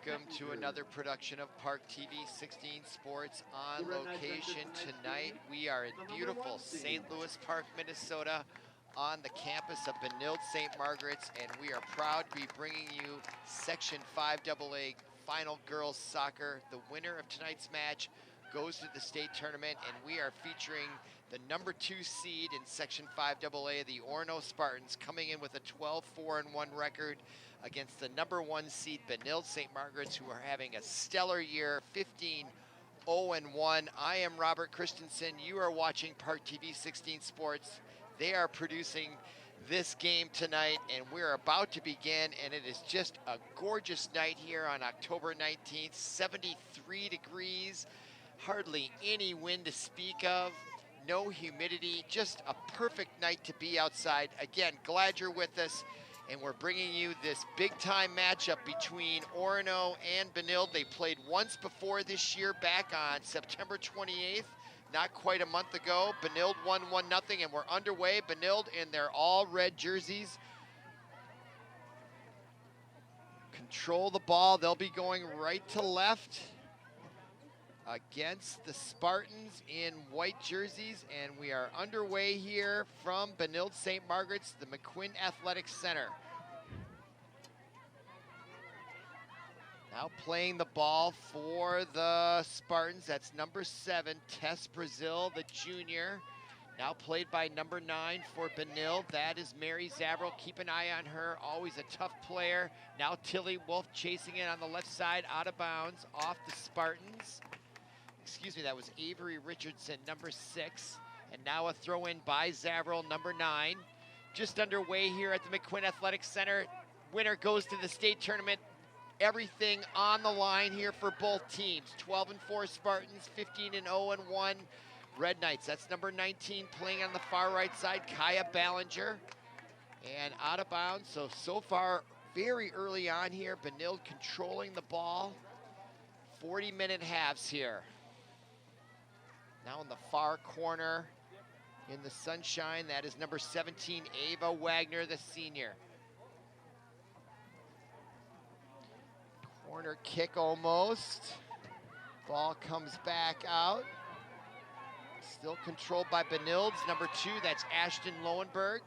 Welcome to another production of ParkTV 16 Sports on location. Tonight we are in beautiful St. Louis Park, Minnesota on the campus of Benilde-St. Margaret's, and we are proud to be bringing you Section 5AA Final Girls Soccer. The winner of tonight's match goes to the state tournament, and we are featuring the #2 seed in Section 5AA, the Orono Spartans, coming in with a 12-4-1 record against the #1 seed Benilde-St. Margaret's, who are having a stellar year, 15-0-1. I am Robert Christensen. You are watching ParkTV 16 Sports. They are producing this game tonight, and we're about to begin, and it is just a gorgeous night here on October 19th, 73 degrees. Hardly any wind to speak of, no humidity, just a perfect night to be outside. Again, glad you're with us, and we're bringing you this big-time matchup between Orono and Benilde. They played once before this year, back on September 28th, not quite a month ago. Benilde won 1-0, and we're underway. Benilde in their all-red jerseys control the ball. They'll be going right to left against the Spartans in white jerseys, and we are underway here from Benilde-St. Margaret's, the McQuinn Athletic Center. Now playing the ball for the Spartans, that's #7, Tess Brazil, the junior. Now played by #9 for Benilde, that is Mary Zavril. Keep an eye on her, always a tough player. Now Tilly Wolf chasing it on the left side, out of bounds, off the Spartans. Excuse me, that was Avery Richardson, #6. And now a throw in by Zavril, #9. Just underway here at the McQuinn Athletic Center. Winner goes to the state tournament. Everything on the line here for both teams. 12-4 Spartans, 15-0-1 Red Knights. That's #19 playing on the far right side, Kaya Ballinger. And out of bounds, so far very early on here, Benilde controlling the ball. 40-minute halves here. Now in the far corner in the sunshine, that is #17, Ava Wagner, the senior. Corner kick almost. Ball comes back out. Still controlled by Benilde's #2, that's Ashton Lowenberg.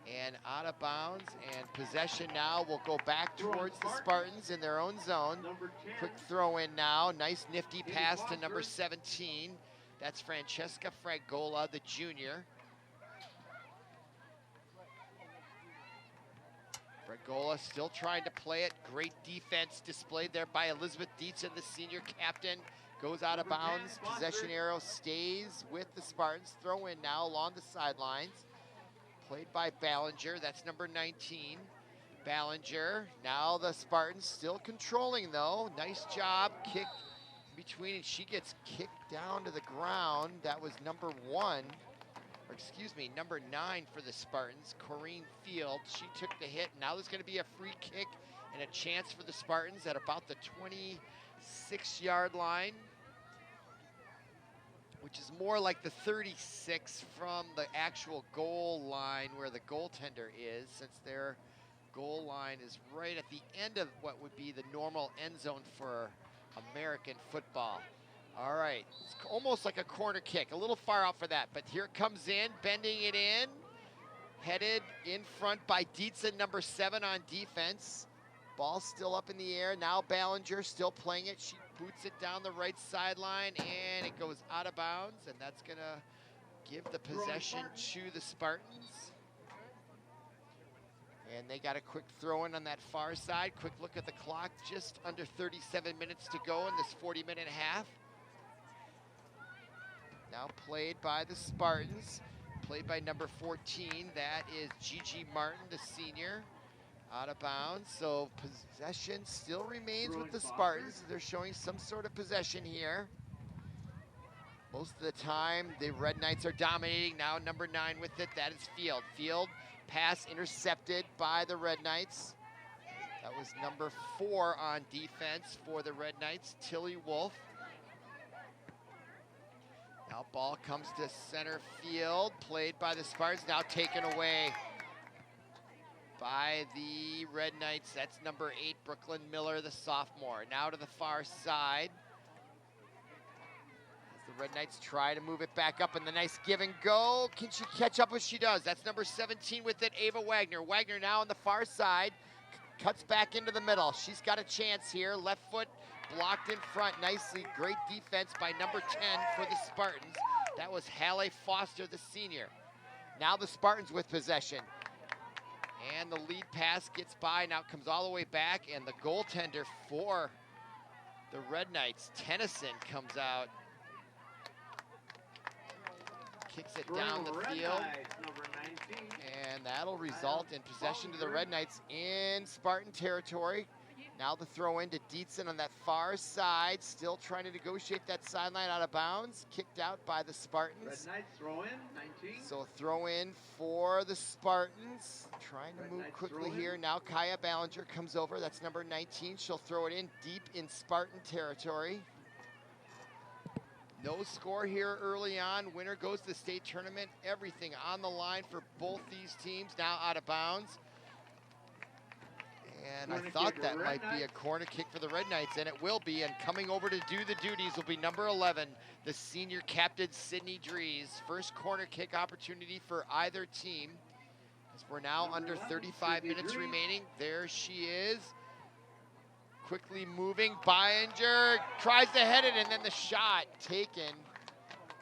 And out of bounds, and possession now will go back towards the Spartans in their own zone. Quick throw in now, nice nifty pass to #17. That's Francesca Fragola, the junior. Fragola still trying to play it. Great defense displayed there by Elizabeth Dietzen, the senior captain. Goes out of bounds. Possession arrow stays with the Spartans. Throw in now along the sidelines. Played by Ballinger, that's #19. Ballinger, now the Spartans still controlling though. Nice job, kick between, and she gets kicked down to the ground. That was #1, or excuse me, #9 for the Spartans, Corrine Field. She took the hit. Now there's gonna be a free kick and a chance for the Spartans at about the 26-yard line, which is more like the 36 from the actual goal line where the goaltender is, since their goal line is right at the end of what would be the normal end zone for American football. All right, it's almost like a corner kick, a little far out for that, but here it comes in, bending it in, headed in front by Dietzen, #7 on defense. Ball still up in the air, now Ballinger still playing it. She boots it down the right sideline, and it goes out of bounds, and that's gonna give the possession to the Spartans. And they got a quick throw in on that far side. Quick look at the clock, just under 37 minutes to go in this 40-minute half. Now played by the Spartans, played by #14, that is Gigi Martin, the senior. Out of bounds, so possession still remains with the Spartans. They're showing some sort of possession here. Most of the time, the Red Knights are dominating. Now #9 with it, that is Field. Field, pass intercepted by the Red Knights. That was #4 on defense for the Red Knights, Tilly Wolf. Now ball comes to center field, played by the Spartans, now taken away by the Red Knights. That's number 8, Brooklyn Miller, the sophomore. Now to the far side. As the Red Knights try to move it back up, and the nice give and go. Can she catch up? As she does. That's number 17 with it, Ava Wagner. Wagner now on the far side. Cuts back into the middle. She's got a chance here. Left foot blocked in front nicely. Great defense by number 10 for the Spartans. That was Halle Foster, the senior. Now the Spartans with possession. And the lead pass gets by, now comes all the way back, and the goaltender for the Red Knights, Tennyson, comes out. Kicks it down the field. And that'll result in possession to the Red Knights in Spartan territory. Now the throw in to Dietzen on that far side, still trying to negotiate that sideline, out of bounds. Kicked out by the Spartans. Red Knights throw in, 19. So a throw in for the Spartans. Trying to move quickly here. Now Kaya Ballinger comes over, that's number 19. She'll throw it in deep in Spartan territory. No score here early on. Winner goes to the state tournament. Everything on the line for both these teams. Now out of bounds. And I thought that might be a corner kick for the Red Knights, and it will be. And coming over to do the duties will be number 11, the senior captain, Sydney Dries. First corner kick opportunity for either team. As we're now under 35 minutes remaining. There she is. Quickly moving, Ballinger tries to head it, and then the shot taken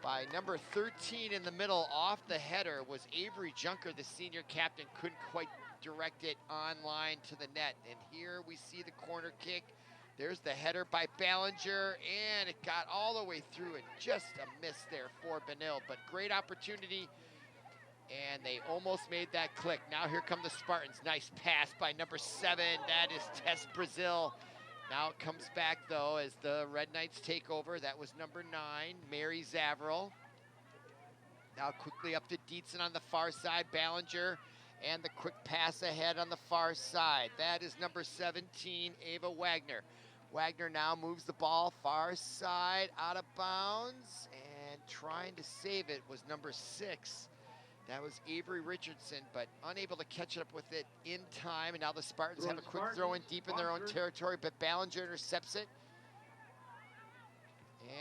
by number 13 in the middle off the header was Avery Junker, the senior captain. Couldn't quite direct it online to the net. And here we see the corner kick. There's the header by Ballinger, and it got all the way through, and just a miss there for Benilde, but great opportunity, and they almost made that click. Now here come the Spartans. Nice pass by number 7. That is Tess Brazil. Now it comes back, though, as the Red Knights take over. That was number 9, Mary Zavril. Now quickly up to Dietzen on the far side. Ballinger, and the quick pass ahead on the far side. That is number 17, Ava Wagner. Wagner now moves the ball far side, out of bounds, and trying to save it was number 6. That was Avery Richardson, but unable to catch up with it in time. And now the Spartans have a quick throw in deep in their own territory, but Ballinger intercepts it.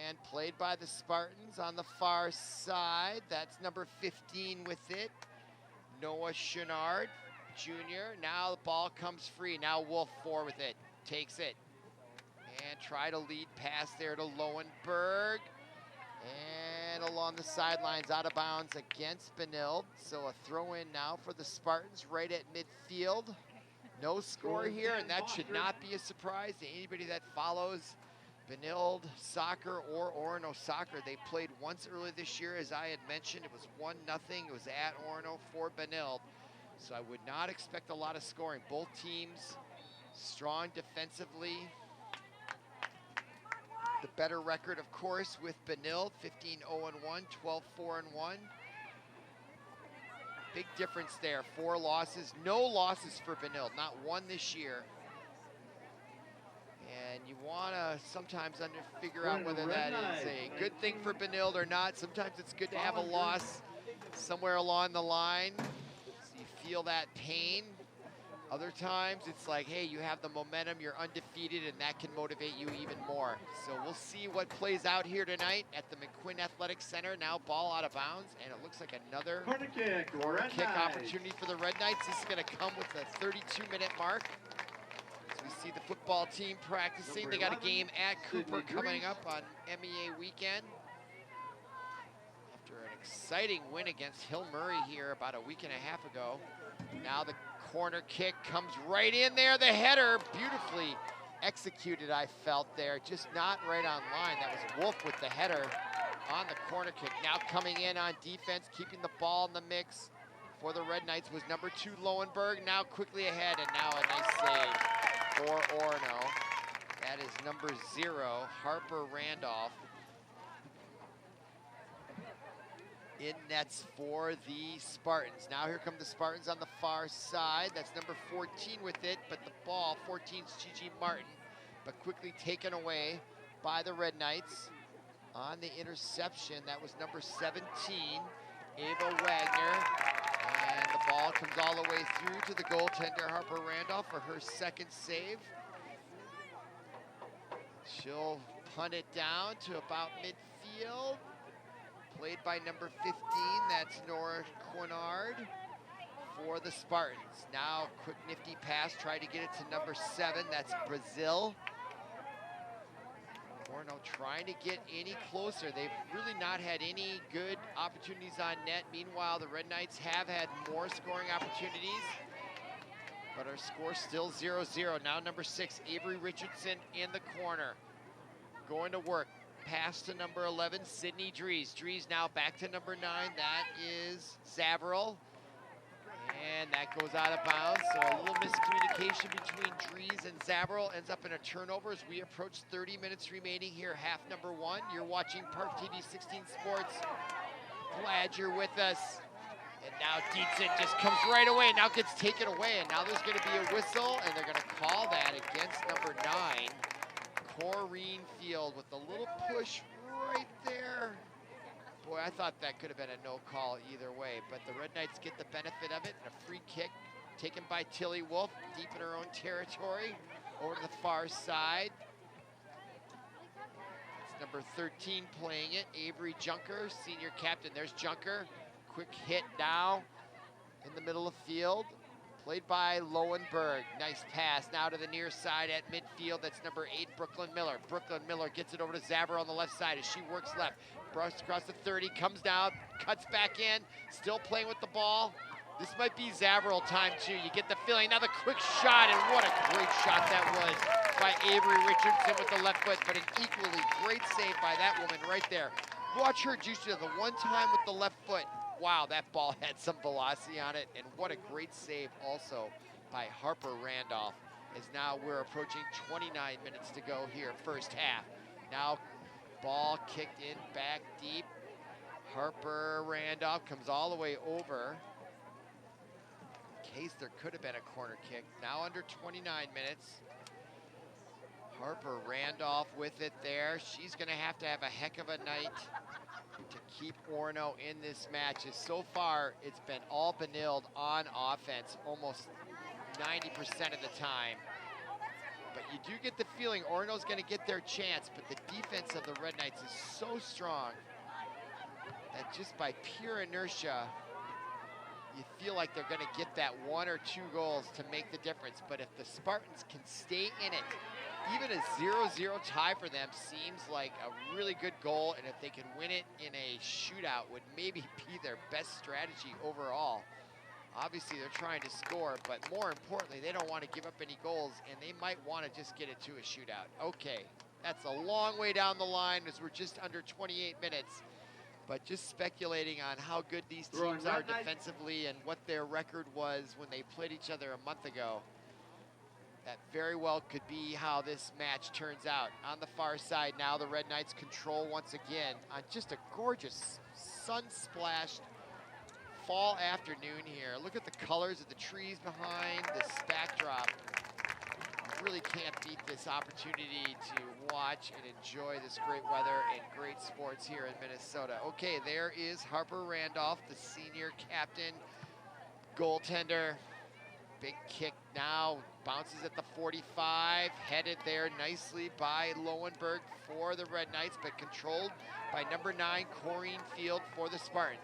And played by the Spartans on the far side. That's number 15 with it, Noah Chenard Jr. Now the ball comes free. Now Wolf 4 with it, takes it. And try to lead pass there to Lowenberg. And along the sidelines, out of bounds against Benilde. So a throw in now for the Spartans right at midfield. No score here, and that should not be a surprise to anybody that follows Benilde soccer or Orono soccer. They played once earlier this year, as I had mentioned. It was 1-0. It was at Orono for Benilde. So I would not expect a lot of scoring. Both teams strong defensively. The better record, of course, with Benilde, 15-0-1, 12-4-1. Big difference there, 4 losses. No losses for Benilde, not one this year. And you want to sometimes figure out whether that is a good thing for Benilde or not. Sometimes it's good to have a loss somewhere along the line, so you feel that pain. Other times it's like, hey, you have the momentum, you're undefeated, and that can motivate you even more. So we'll see what plays out here tonight at the McQuinn Athletic Center. Now ball out of bounds, and it looks like another corner kick opportunity for the Red Knights. This is going to come with a 32-minute mark. So we see the football team practicing. They got a game at Cooper coming up on MEA weekend. After an exciting win against Hill Murray here about a week and a half ago. Now the corner kick comes right in there. The header, beautifully executed, I felt there. Just not right on line. That was Wolf with the header on the corner kick. Now coming in on defense, keeping the ball in the mix for the Red Knights was number 2, Lowenberg. Now quickly ahead, and now a nice save for Orono. That is number 0, Harper Randolph. In nets for the Spartans. Now here come the Spartans on the far side. That's number 14 with it, but the ball, 14's Gigi Martin, but quickly taken away by the Red Knights. On the interception, that was number 17, Ava Wagner. And the ball comes all the way through to the goaltender, Harper Randolph, for her second save. She'll punt it down to about midfield. Played by number 15, that's Nora Quinard for the Spartans. Now, quick nifty pass, try to get it to number 7, that's Brazil. Orono trying to get any closer. They've really not had any good opportunities on net. Meanwhile, the Red Knights have had more scoring opportunities, but our score still 0-0. Now number 6, Avery Richardson in the corner. Going to work. Pass to number 11, Sydney Dries. Dries now back to number 9. That is Zavril. And that goes out of bounds. So a little miscommunication between Dries and Zavril ends up in a turnover as we approach 30 minutes remaining here, half number 1. You're watching ParkTV 16 Sports. Glad you're with us. And now Dietzen just comes right away, now gets taken away, and now there's going to be a whistle, and they're going to call that against number 9, Corrine Field, with a little push right there. Boy, I thought that could have been a no call either way, but the Red Knights get the benefit of it, and a free kick taken by Tilly Wolf, deep in her own territory, over to the far side. It's number 13 playing it, Avery Junker, senior captain. There's Junker. Quick hit now in the middle of field, played by Lowenberg. Nice pass now to the near side at midfield. That's number 8, Brooklyn Miller. Brooklyn Miller gets it over to Zavril on the left side as she works left. Brushed across the 30, comes down, cuts back in, still playing with the ball. This might be Zavril time too. You get the feeling. Now the quick shot, and what a great shot that was by Avery Richardson with the left foot, but an equally great save by that woman right there. Watch her juice to the one time with the left foot. Wow, that ball had some velocity on it, and what a great save also by Harper Randolph, as now we're approaching 29 minutes to go here, first half. Now, ball kicked in back deep. Harper Randolph comes all the way over. In case there could have been a corner kick. Now under 29 minutes. Harper Randolph with it there. She's gonna have to have a heck of a night to keep Orono in this match. As so far, it's been all Benilde on offense almost 90% of the time. But you do get the feeling Orono's going to get their chance, but the defense of the Red Knights is so strong that just by pure inertia, you feel like they're going to get that 1 or 2 goals to make the difference. But if the Spartans can stay in it, even a 0-0 tie for them seems like a really good goal, and if they can win it in a shootout would maybe be their best strategy overall. Obviously, they're trying to score, but more importantly, they don't want to give up any goals, and they might want to just get it to a shootout. Okay, that's a long way down the line as we're just under 28 minutes, but just speculating on how good these teams are defensively and what their record was when they played each other a month ago. That very well could be how this match turns out. On the far side now, the Red Knights control once again on just a gorgeous sun-splashed fall afternoon here. Look at the colors of the trees behind this backdrop. You really can't beat this opportunity to watch and enjoy this great weather and great sports here in Minnesota. Okay, there is Harper Randolph, the senior captain, goaltender. Big kick now, bounces at the 45, headed there nicely by Lowenberg for the Red Knights, but controlled by number 9, Corrine Field for the Spartans.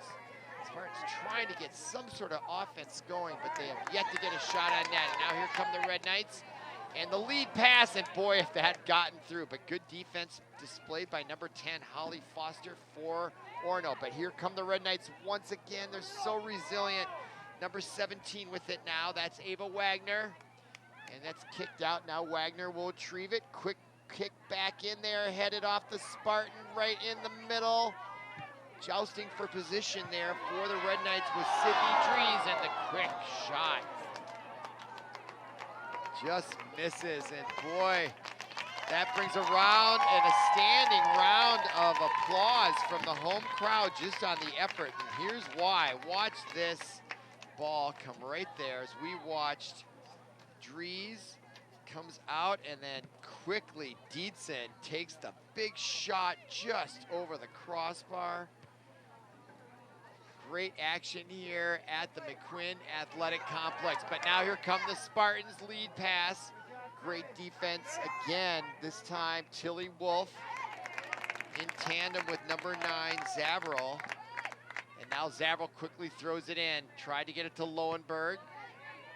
Spartans trying to get some sort of offense going, but they have yet to get a shot on net. And now here come the Red Knights, and the lead pass, and boy, if that had gotten through, but good defense displayed by number 10, Holly Foster for Orono. But here come the Red Knights once again. They're so resilient. Number 17 with it now, that's Ava Wagner. And that's kicked out. Now Wagner will retrieve it. Quick kick back in there, headed off the Spartan right in the middle. Jousting for position there for the Red Knights with Sydney Dries, and the quick shot just misses, and boy, that brings a round and a standing round of applause from the home crowd just on the effort. And here's why. Watch this ball come right there as we watched Dries comes out, and then quickly Dietzen takes the big shot just over the crossbar. great action here at the McQuinn Athletic Complex. But now here come the Spartans, lead pass. Great defense again, this time Tilly Wolf in tandem with number 9, Zavril. And now Zavril quickly throws it in. Tried to get it to Lowenberg.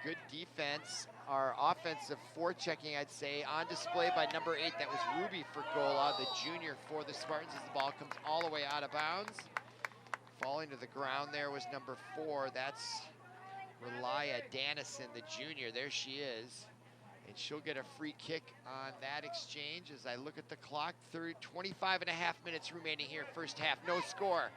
Good defense. Our offensive forechecking, I'd say, on display by number 8. That was Ruby Fergola, the junior for the Spartans, as the ball comes all the way out of bounds. Falling to the ground there was number 4. That's Relia Dannison, the junior. There she is. And she'll get a free kick on that exchange. As I look at the clock, 25 and a half minutes remaining here, first half, no score.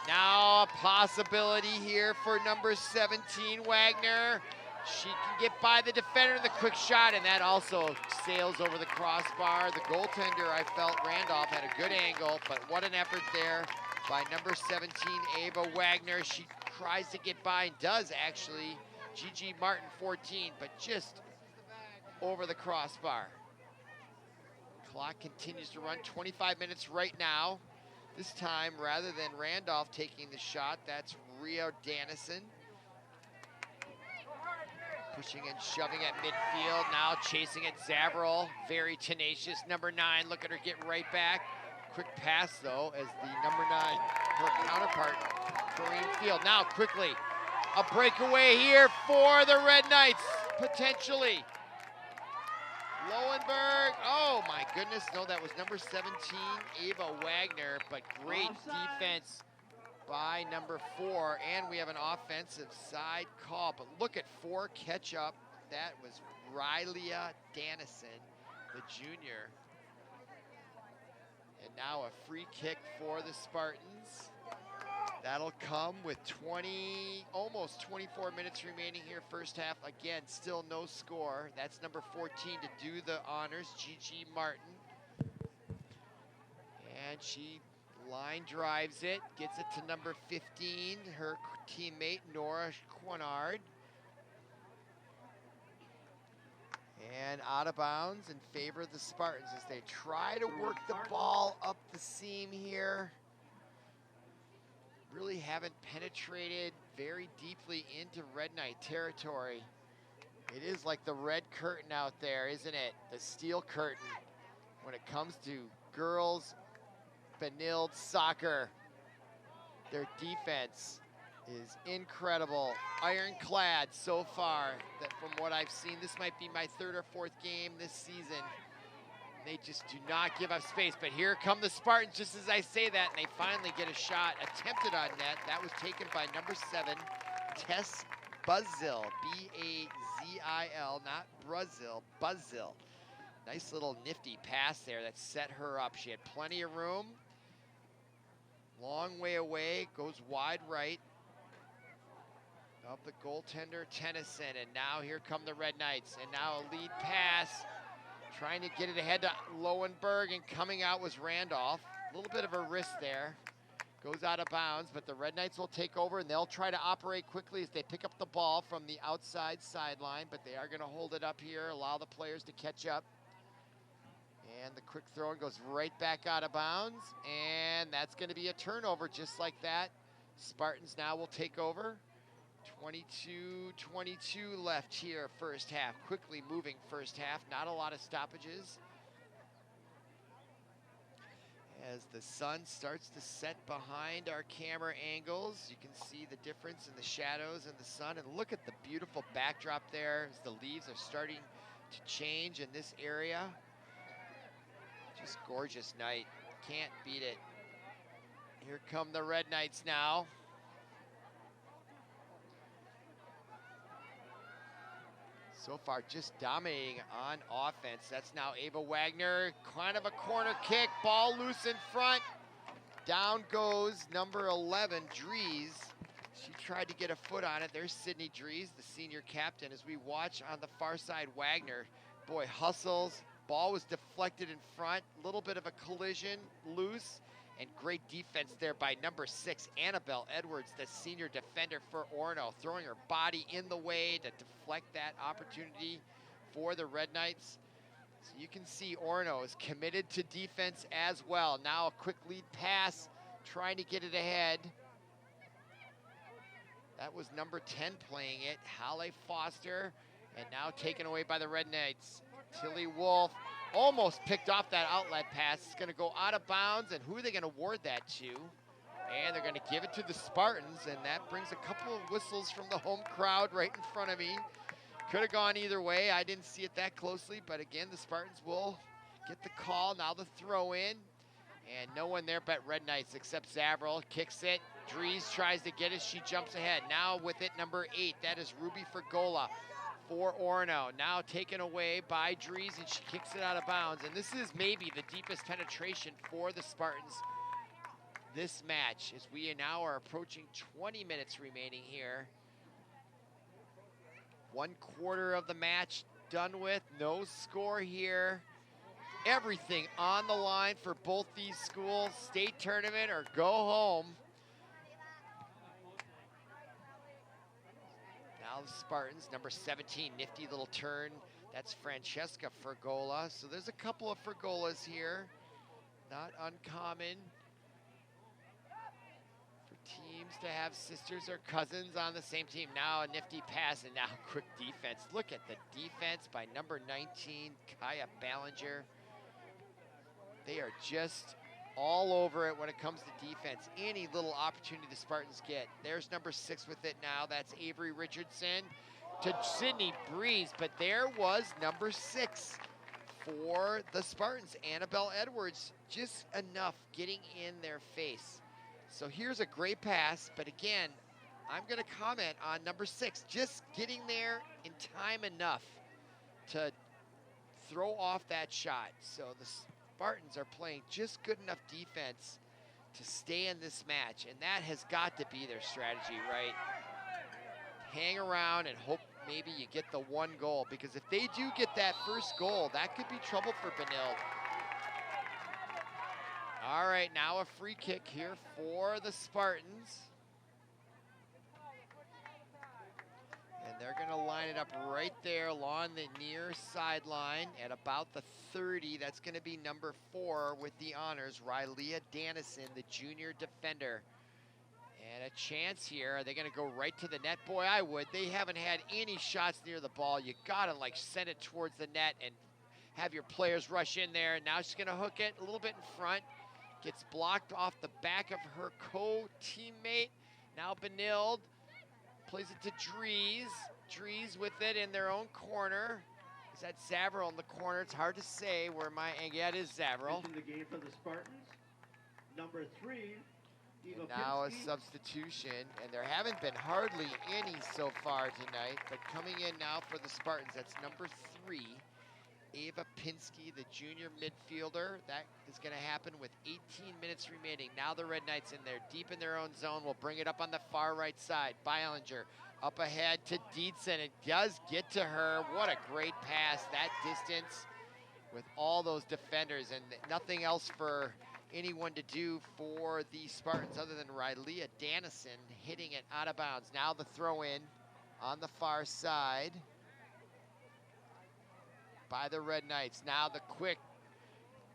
Now a possibility here for number 17, Wagner. She can get by the defender, the quick shot, and that also sails over the crossbar. The goaltender, I felt, Randolph, had a good angle, but what an effort there by number 17, Ava Wagner. She tries to get by and does, actually. Gigi Martin, 14, but just over the crossbar. Clock continues to run, 25 minutes right now. This time, rather than Randolph taking the shot, that's Rio Dannison. Pushing and shoving at midfield, now chasing at Zavril. Very tenacious, number 9, look at her get right back. Quick pass, though, as the number 9, her counterpart, Kareem Field. Now, quickly, a breakaway here for the Red Knights, potentially. Lowenberg, oh my goodness, no, that was number 17, Ava Wagner, but great defense by number 4, and we have an offensive side call, but look at 4 catch up. That was Rylia Dannison, the junior. And now a free kick for the Spartans. That'll come with almost 24 minutes remaining here, first half. Again, still no score. That's number 14 to do the honors, Gigi Martin. And she line drives it, gets it to number 15, her teammate, Nora Quinard. And out of bounds in favor of the Spartans as they try to work the ball up the seam here. Really haven't penetrated very deeply into Red Knight territory. It is like the red curtain out there, isn't it? The steel curtain when it comes to girls Benilde soccer. Their defense is incredible, ironclad so far. That from what I've seen, this might be my 3rd or 4th game this season. They just do not give up space, but here come the Spartans just as I say that, and they finally get a shot attempted on net. That was taken by number 7, Tess Buzzil, B-A-Z-I-L, not Brazil, Buzzil. Nice little nifty pass there that set her up. She had plenty of room. Long way away, goes wide right of the goaltender Tennyson, and now here come the Red Knights, and now a lead pass. Trying to get it ahead to Lowenberg, and coming out was Randolph. A little bit of a risk there. Goes out of bounds, but the Red Knights will take over, and they'll try to operate quickly as they pick up the ball from the outside sideline, but they are going to hold it up here, allow the players to catch up. And the quick throw goes right back out of bounds, and that's going to be a turnover just like that. Spartans now will take over. 22-22 left here, first half. Quickly moving first half, not a lot of stoppages. As the sun starts to set behind our camera angles, you can see the difference in the shadows and the sun. And look at the beautiful backdrop there as the leaves are starting to change in this area. Just gorgeous night, can't beat it. Here come the Red Knights now. So far, just dominating on offense. That's now Ava Wagner, kind of a corner kick, ball loose in front. Down goes number 11, Dries. She tried to get a foot on it. There's Sydney Dries, the senior captain, as we watch on the far side, Wagner. Boy, hustles, ball was deflected in front, a little bit of a collision, loose. And great defense there by number 6, Annabelle Edwards, the senior defender for Orono, throwing her body in the way to deflect that opportunity for the Red Knights. So you can see Orono is committed to defense as well. Now a quick lead pass, trying to get it ahead. That was number 10 playing it, Halle Foster, and now taken away by the Red Knights. Tilly Wolf almost picked off that outlet pass. It's gonna go out of bounds, and who are they gonna award that to? And they're gonna give it to the Spartans, and that brings a couple of whistles from the home crowd right in front of me. Could have gone either way. I didn't see it that closely, but again, the Spartans will get the call. Now the throw in, and no one there but Red Knights except Zavril. Kicks it. Dries tries to get it. She jumps ahead. Now with it, number 8. That is Ruby Fergola for Orono. Now taken away by Dries, and she kicks it out of bounds. And this is maybe the deepest penetration for the Spartans this match, as we now are approaching 20 minutes remaining here. 1/4 of the match done with, no score here. Everything on the line for both these schools, state tournament or go home. Now the Spartans, number 17, nifty little turn. That's Francesca Fergola. So there's a couple of Fergolas here. Not uncommon for teams to have sisters or cousins on the same team. Now a nifty pass, and now quick defense. Look at the defense by number 19, Kaya Ballinger. They are just all over it when it comes to defense. Any little opportunity the Spartans get. There's number 6 with it now. That's Avery Richardson to Sydney Breeze, but there was number 6 for the Spartans. Annabelle Edwards, just enough getting in their face. So here's a great pass, but again, I'm gonna comment on number 6, just getting there in time enough to throw off that shot. So the Spartans are playing just good enough defense to stay in this match, and that has got to be their strategy, right? Hang around and hope maybe you get the 1 goal, because if they do get that first goal, that could be trouble for Benilde. All right, now a free kick here for the Spartans. And they're gonna line it up right there along the near sideline at about the 30. That's gonna be number 4 with the honors, Rylea Dannison, the junior defender. And a chance here. Are they gonna go right to the net? Boy, I would. They haven't had any shots near the ball. You gotta like send it towards the net and have your players rush in there. Now she's gonna hook it a little bit in front. Gets blocked off the back of her co-teammate. Now Benilde plays it to Dries. Dries with it in their own corner. Is that Zavril in the corner? It's hard to say where my, yeah, it is Zavril. In the game for the Spartans, number 3, Eva And now a Pinsky. substitution, and there haven't been hardly any so far tonight, but coming in now for the Spartans, that's number 3, Ava Pinsky, the junior midfielder. That is gonna happen with 18 minutes remaining. Now the Red Knights in there, deep in their own zone, will bring it up on the far right side. Ballinger up ahead to Dietzen. It does get to her. What a great pass, that distance with all those defenders, and nothing else for anyone to do for the Spartans other than Rylea Dannison hitting it out of bounds. Now the throw in on the far side by the Red Knights. Now the quick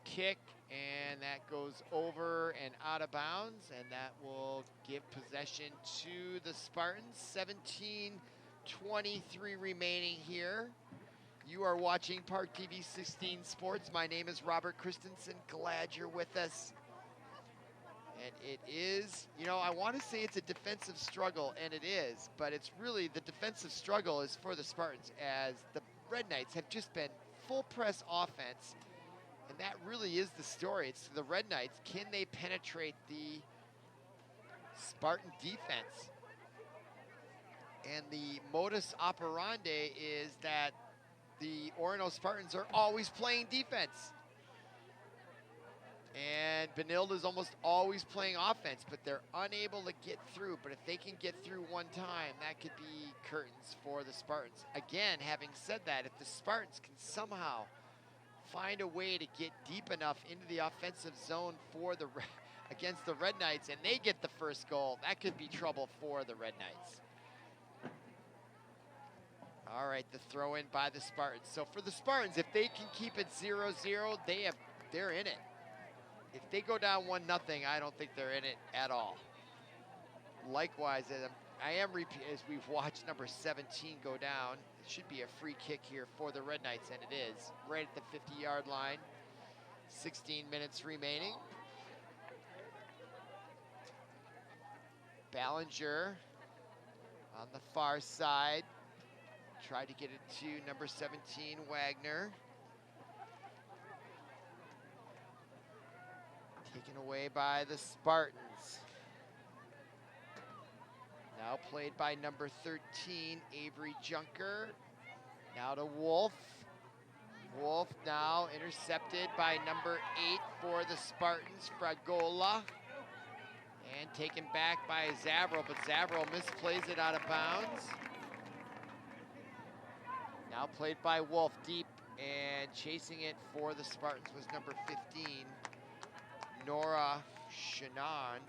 kick, and that goes over and out of bounds, and that will give possession to the Spartans. 17:23 remaining here. You are watching ParkTV 16 Sports. My name is Robert Christensen. Glad you're with us. And it is, you know, I want to say it's a defensive struggle, and it is, but it's really the defensive struggle is for the Spartans, as the Red Knights have just been full press offense, and that really is the story. It's the Red Knights. Can they penetrate the Spartan defense? And the modus operandi is that the Orono Spartans are always playing defense. And Benilde is almost always playing offense, but they're unable to get through. But if they can get through one time, that could be curtains for the Spartans. Again, having said that, if the Spartans can somehow find a way to get deep enough into the offensive zone for the against the Red Knights, and they get the first goal, that could be trouble for the Red Knights. All right, the throw in by the Spartans. So for the Spartans, if they can keep it 0-0, they're in it. If they go down 1-0, I don't think they're in it at all. Likewise, as we've watched number 17 go down, it should be a free kick here for the Red Knights, and it is, right at the 50-yard line. 16 minutes remaining. Ballinger on the far side. Tried to get it to number 17, Wagner. Taken away by the Spartans. Now played by number 13, Avery Junker. Now to Wolf. Wolf now intercepted by number 8 for the Spartans, Fragola. And taken back by Zavril, but Zavril misplays it out of bounds. Now played by Wolf deep, and chasing it for the Spartans was number 15, Nora Shenand.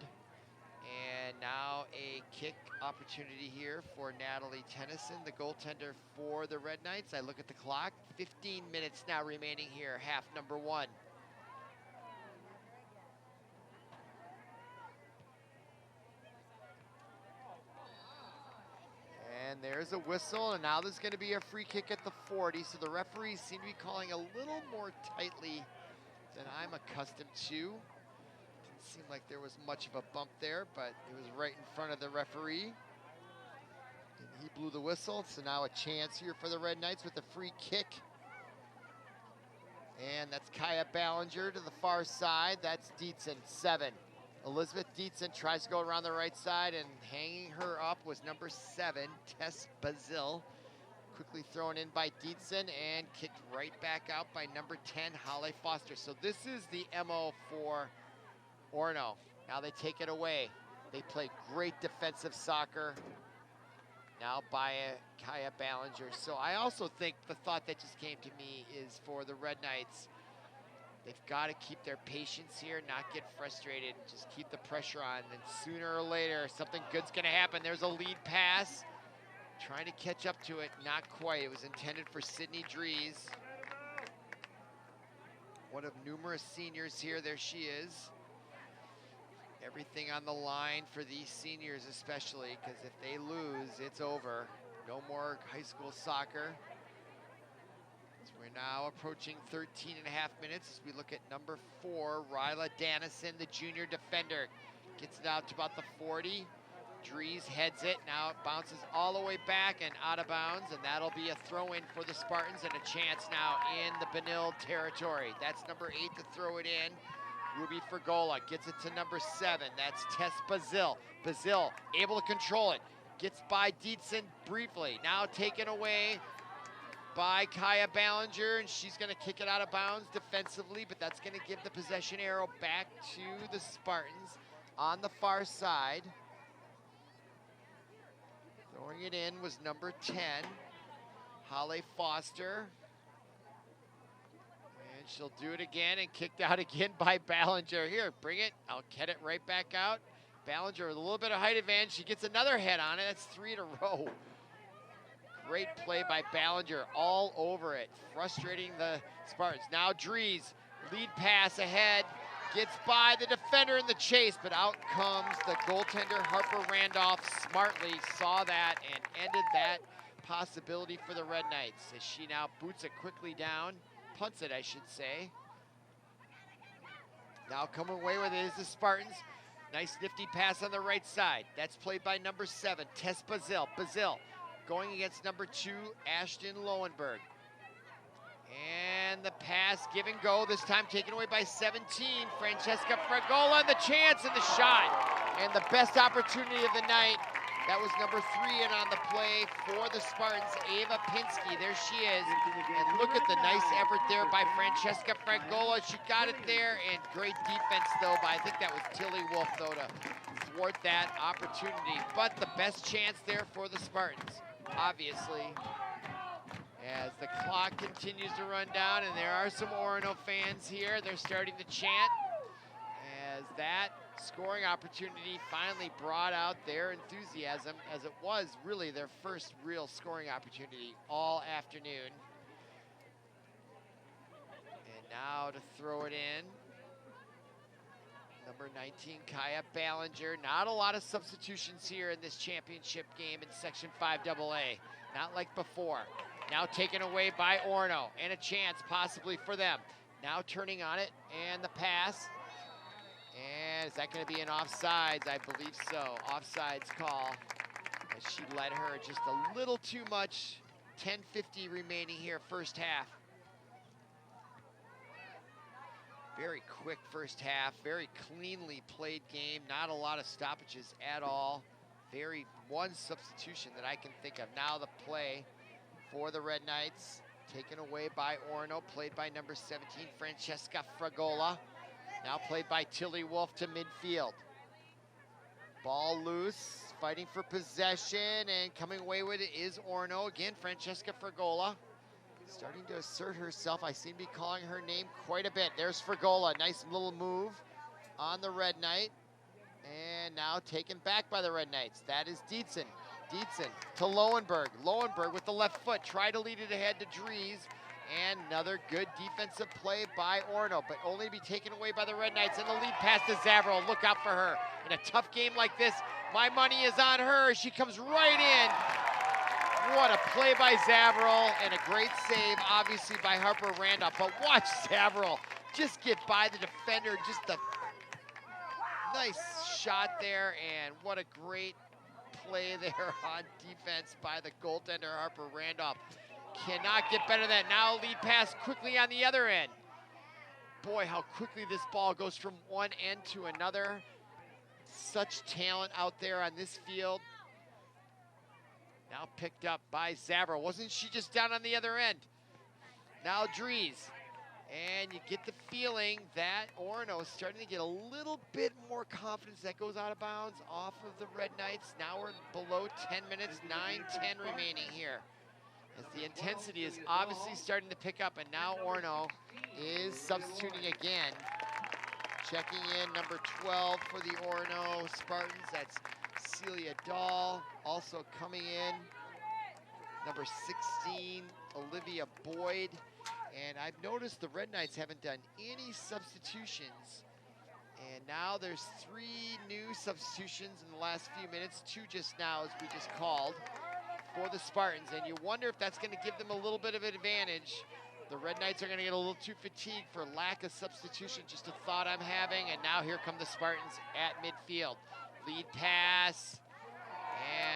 And now a kick opportunity here for Natalie Tennyson, the goaltender for the Red Knights. I look at the clock, 15 minutes now remaining here, half number 1. And there's a whistle, and now there's going to be a free kick at the 40, so the referees seem to be calling a little more tightly than I'm accustomed to. Didn't seem like there was much of a bump there, but it was right in front of the referee. And he blew the whistle, so now a chance here for the Red Knights with a free kick. And that's Kaya Ballinger to the far side. That's Dietzen, 7. Elizabeth Dietzen tries to go around the right side, and hanging her up was number 7, Tess Bazil. Quickly thrown in by Dietzen and kicked right back out by number 10, Holly Foster. So this is the MO for Orono. Now they take it away. They play great defensive soccer. Now by Kaya Ballinger. So I also think the thought that just came to me is for the Red Knights, they've got to keep their patience here, not get frustrated, just keep the pressure on. And sooner or later, something good's going to happen. There's a lead pass. Trying to catch up to it, not quite. It was intended for Sydney Dries. One of numerous seniors here. There she is. Everything on the line for these seniors especially, because if they lose, it's over. No more high school soccer. So we're now approaching 13 and a half minutes as we look at number 4, Ryla Dannison, the junior defender. Gets it out to about the 40. Dries heads it. Now it bounces all the way back and out of bounds, and that'll be a throw-in for the Spartans and a chance now in the Benilde territory. That's number 8 to throw it in. Ruby Fragola gets it to number 7. That's Tess Bazil. Bazil able to control it. Gets by Dietzen briefly. Now taken away by Kaya Ballinger, and she's going to kick it out of bounds defensively, but that's going to give the possession arrow back to the Spartans on the far side. Throwing it in was number 10, Holly Foster. And she'll do it again and kicked out again by Ballinger. Here, bring it. I'll get it right back out. Ballinger with a little bit of height advantage. She gets another head on it. That's 3 in a row. Great play by Ballinger, all over it, frustrating the Spartans. Now Dries, lead pass ahead. Gets by the defender in the chase, but out comes the goaltender, Harper Randolph, smartly saw that and ended that possibility for the Red Knights as she now boots it quickly down, punts it, I should say. Now coming away with it is the Spartans. Nice nifty pass on the right side. That's played by number 7, Tess Bazil. Bazil going against number 2, Ashton Lowenberg. And the pass, give and go, this time taken away by 17, Francesca Fragola, and the chance and the shot. And the best opportunity of the night, that was number 3 in on the play for the Spartans, Ava Pinsky. There she is. And look at the nice effort there by Francesca Fragola. She got it there, and great defense, though, by I think that was Tilly Wolf, though, to thwart that opportunity. But the best chance there for the Spartans, obviously, as the clock continues to run down, and there are some Orono fans here. They're starting to chant as that scoring opportunity finally brought out their enthusiasm, as it was really their first real scoring opportunity all afternoon. And now to throw it in Number 19, Kaya Ballinger. Not a lot of substitutions here in this championship game in Section 5AA. Not like before. Now taken away by Orono, and a chance possibly for them. Now turning on it, and the pass. And is that going to be an offsides? I believe so. Offsides call. As she led her just a little too much. 10:50 remaining here, first half. Very quick first half, very cleanly played game. Not a lot of stoppages at all. One substitution that I can think of. Now the play for the Red Knights, taken away by Orono, played by number 17, Francesca Fragola. Now played by Tilly Wolf to midfield. Ball loose, fighting for possession, and coming away with it is Orono. Again, Francesca Fragola. Starting to assert herself. I seem to be calling her name quite a bit. There's Fragola, nice little move on the Red Knight. And now taken back by the Red Knights. That is Dietzen. Dietzen to Lowenberg. Lowenberg with the left foot, try to lead it ahead to Dries. And another good defensive play by Orono, but only to be taken away by the Red Knights. And the lead pass to Zavril. Look out for her. In a tough game like this, my money is on her. She comes right in. What a play by Zavril, and a great save, obviously, by Harper Randolph. But watch Zavril just get by the defender. Just a nice shot there, and what a great play there on defense by the goaltender, Harper Randolph. Cannot get better than that. Now lead pass quickly on the other end. Boy, how quickly this ball goes from one end to another. Such talent out there on this field. Now picked up by Zavril. Wasn't she just down on the other end? Now Dries. And you get the feeling that Orono is starting to get a little bit more confidence. That goes out of bounds off of the Red Knights. Now we're below 10 minutes, 9-10 remaining here. As the intensity is obviously starting to pick up, and now Orono is substituting again. Checking in number 12 for the Orono Spartans. That's Celia Dahl. Also coming in, number 16, Olivia Boyd. And I've noticed the Red Knights haven't done any substitutions. And now there's 3 new substitutions in the last few minutes, 2 just now as we just called for the Spartans. And you wonder if that's going to give them a little bit of an advantage. The Red Knights are going to get a little too fatigued for lack of substitution, just a thought I'm having. And now here come the Spartans at midfield. Lead pass,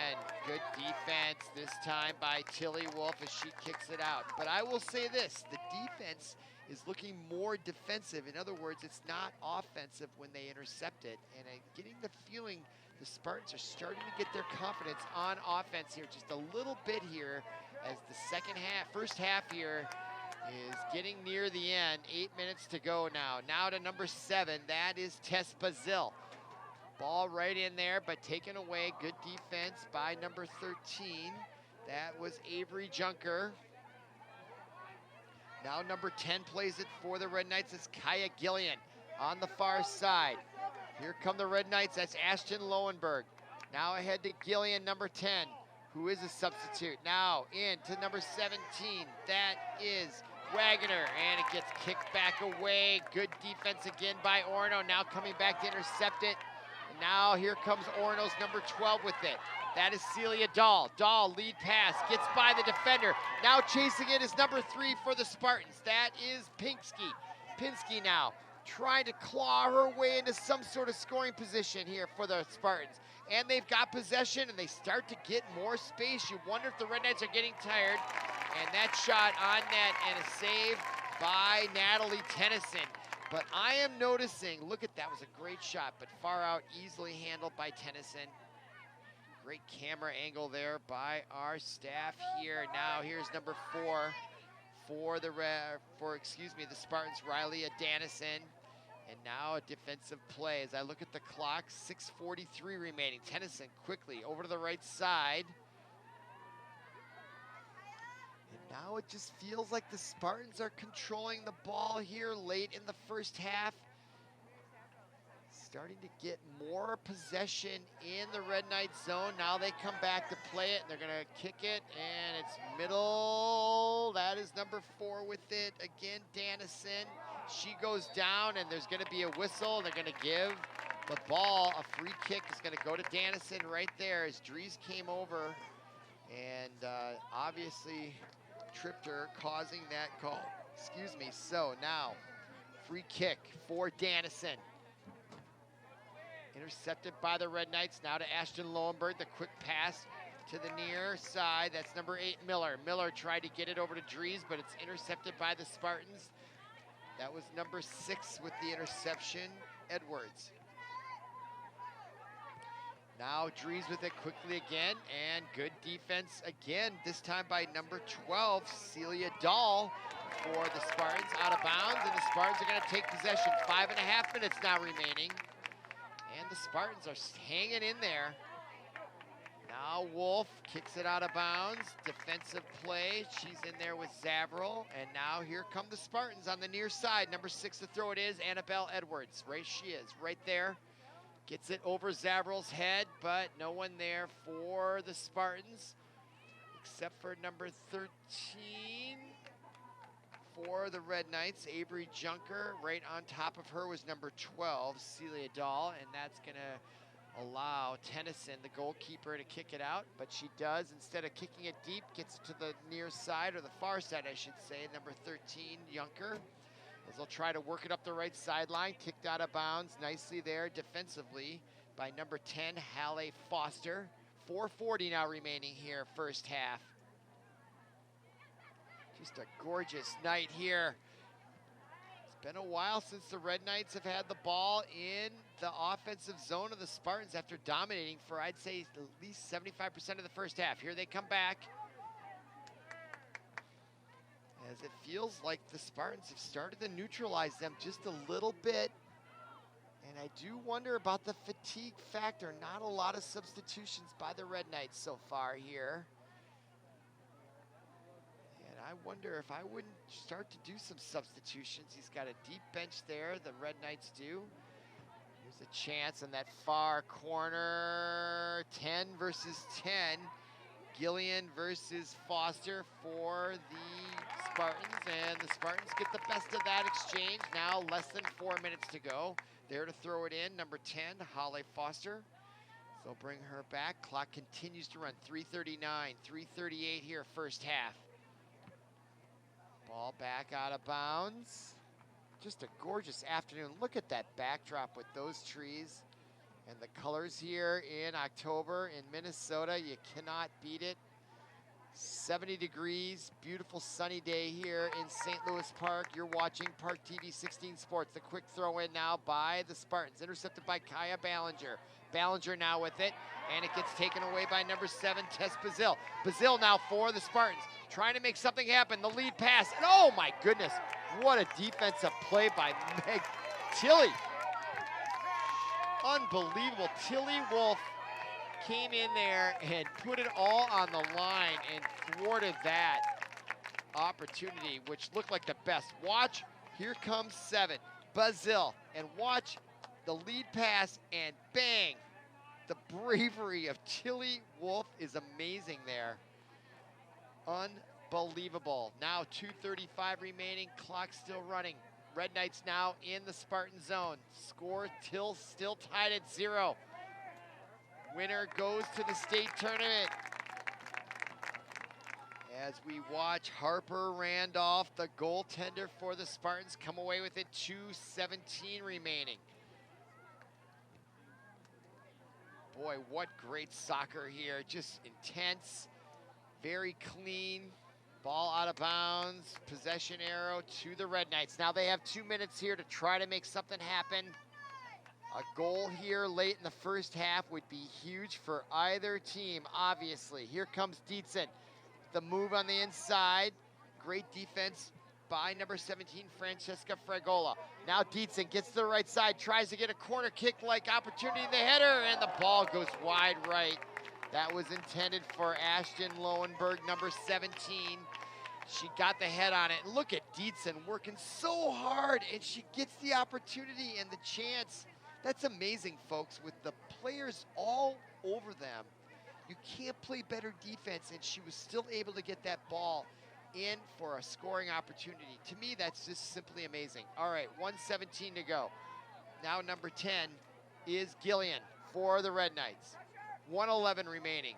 and good defense this time by Tilly Wolf as she kicks it out. But I will say this, the defense is looking more defensive. In other words, it's not offensive when they intercept it. And I'm getting the feeling the Spartans are starting to get their confidence on offense here just a little bit here as the first half here is getting near the end. 8 minutes to go now. Now to number 7, that is Tess Bazil. Ball right in there, but taken away. Good defense by number 13. That was Avery Junker. Now number 10 plays it for the Red Knights. It's Kaya Gillian on the far side. Here come the Red Knights. That's Ashton Lowenberg. Now ahead to Gillian, number 10, who is a substitute. Now in to number 17. That is Wagner, and it gets kicked back away. Good defense again by Orono. Now coming back to intercept it. And now here comes Orono's number 12 with it. That is Celia Dahl. Dahl, lead pass, gets by the defender. Now chasing it is number 3 for the Spartans. That is Pinsky. Pinsky now trying to claw her way into some sort of scoring position here for the Spartans. And they've got possession, and they start to get more space. You wonder if the Red Knights are getting tired. And that shot on net, and a save by Natalie Tennyson. But I am noticing, look at that, was a great shot, but far out, easily handled by Tennyson. Great camera angle there by our staff here. Now here's number 4 for the Spartans, Riley Danison. And now a defensive play. As I look at the clock, 6:43 remaining. Tennyson quickly over to the right side. And now it just feels like the Spartans are controlling the ball here late in the first half. Starting to get more possession in the Red Knight zone. Now they come back to play it, and they're gonna kick it, and it's middle. That is number 4 with it. Again, Danison. She goes down, and there's going to be a whistle. They're going to give the ball a free kick. Is going to go to Dannison right there as Dries came over and obviously tripped her, causing that call. Excuse me. So now, free kick for Dannison. Intercepted by the Red Knights. Now to Ashton Lowenberg. The quick pass to the near side. That's number 8, Miller. Miller tried to get it over to Dries, but it's intercepted by the Spartans. That was number 6 with the interception, Edwards. Now Dries with it quickly again, and good defense again, this time by number 12, Celia Dahl for the Spartans, out of bounds, and the Spartans are going to take possession. 5.5 minutes now remaining, and the Spartans are hanging in there. Now Wolf kicks it out of bounds, defensive play, she's in there with Zavril, and now here come the Spartans on the near side. Number 6 to throw it is Annabelle Edwards, right she is, right there. Gets it over Zavril's head, but no one there for the Spartans, except for number 13 for the Red Knights, Avery Junker. Right on top of her was number 12, Celia Dahl, and that's gonna allow Tennyson, the goalkeeper, to kick it out, but she does, instead of kicking it deep, gets it to the near side, or the far side, I should say, number 13, Junker. As they'll try to work it up the right sideline, kicked out of bounds nicely there defensively by number 10, Halle Foster. 4:40 now remaining here, first half. Just a gorgeous night here. It's been a while since the Red Knights have had the ball in the offensive zone of the Spartans after dominating for, I'd say, at least 75% of the first half. Here they come back, as it feels like the Spartans have started to neutralize them just a little bit. And I do wonder about the fatigue factor. Not a lot of substitutions by the Red Knights so far here. And I wonder if I wouldn't start to do some substitutions. He's got a deep bench there, the Red Knights do. Here's a chance in that far corner. 10 versus 10. Gillian versus Foster for the Spartans, and the Spartans get the best of that exchange. Now less than 4 minutes to go. There to throw it in, number 10, Halle Foster. So they'll bring her back. Clock continues to run, 3:39, 3:38 here, first half. Ball back out of bounds. Just a gorgeous afternoon. Look at that backdrop with those trees. And the colors here in October in Minnesota, you cannot beat it. 70 degrees, beautiful sunny day here in St. Louis Park. You're watching ParkTV 16 Sports. The quick throw in now by the Spartans, intercepted by Kaya Ballinger. Ballinger now with it, and it gets taken away by number 7, Tess Bazil. Bazil now for the Spartans, trying to make something happen. The lead pass, and oh my goodness, what a defensive play by Meg Tilly. Unbelievable. Tilly Wolf came in there and put it all on the line and thwarted that opportunity, which looked like the best. Watch, here comes 7, Bazil, and watch the lead pass, and bang. The bravery of Tilly Wolf is amazing there. Unbelievable. Now 2:35 remaining, clock still running. Red Knights now in the Spartan zone. Score till still tied at 0. Winner goes to the state tournament. As we watch Harper Randolph, the goaltender for the Spartans, come away with it. 2:17 remaining. Boy, what great soccer here. Just intense, very clean. Ball out of bounds, possession arrow to the Red Knights. Now they have 2 minutes here to try to make something happen. A goal here late in the first half would be huge for either team, obviously. Here comes Dietzen. The move on the inside. Great defense by number 17, Francesca Fragola. Now Dietzen gets to the right side, tries to get a corner kick-like opportunity in the header, and the ball goes wide right. That was intended for Ashton Lowenberg, number 17. She got the head on it. And look at Dietzen working so hard, and she gets the opportunity and the chance. That's amazing, folks, with the players all over them. You can't play better defense, and she was still able to get that ball in for a scoring opportunity. To me, that's just simply amazing. All right, 1:17 to go. Now number 10 is Gillian for the Red Knights. 1:11 remaining.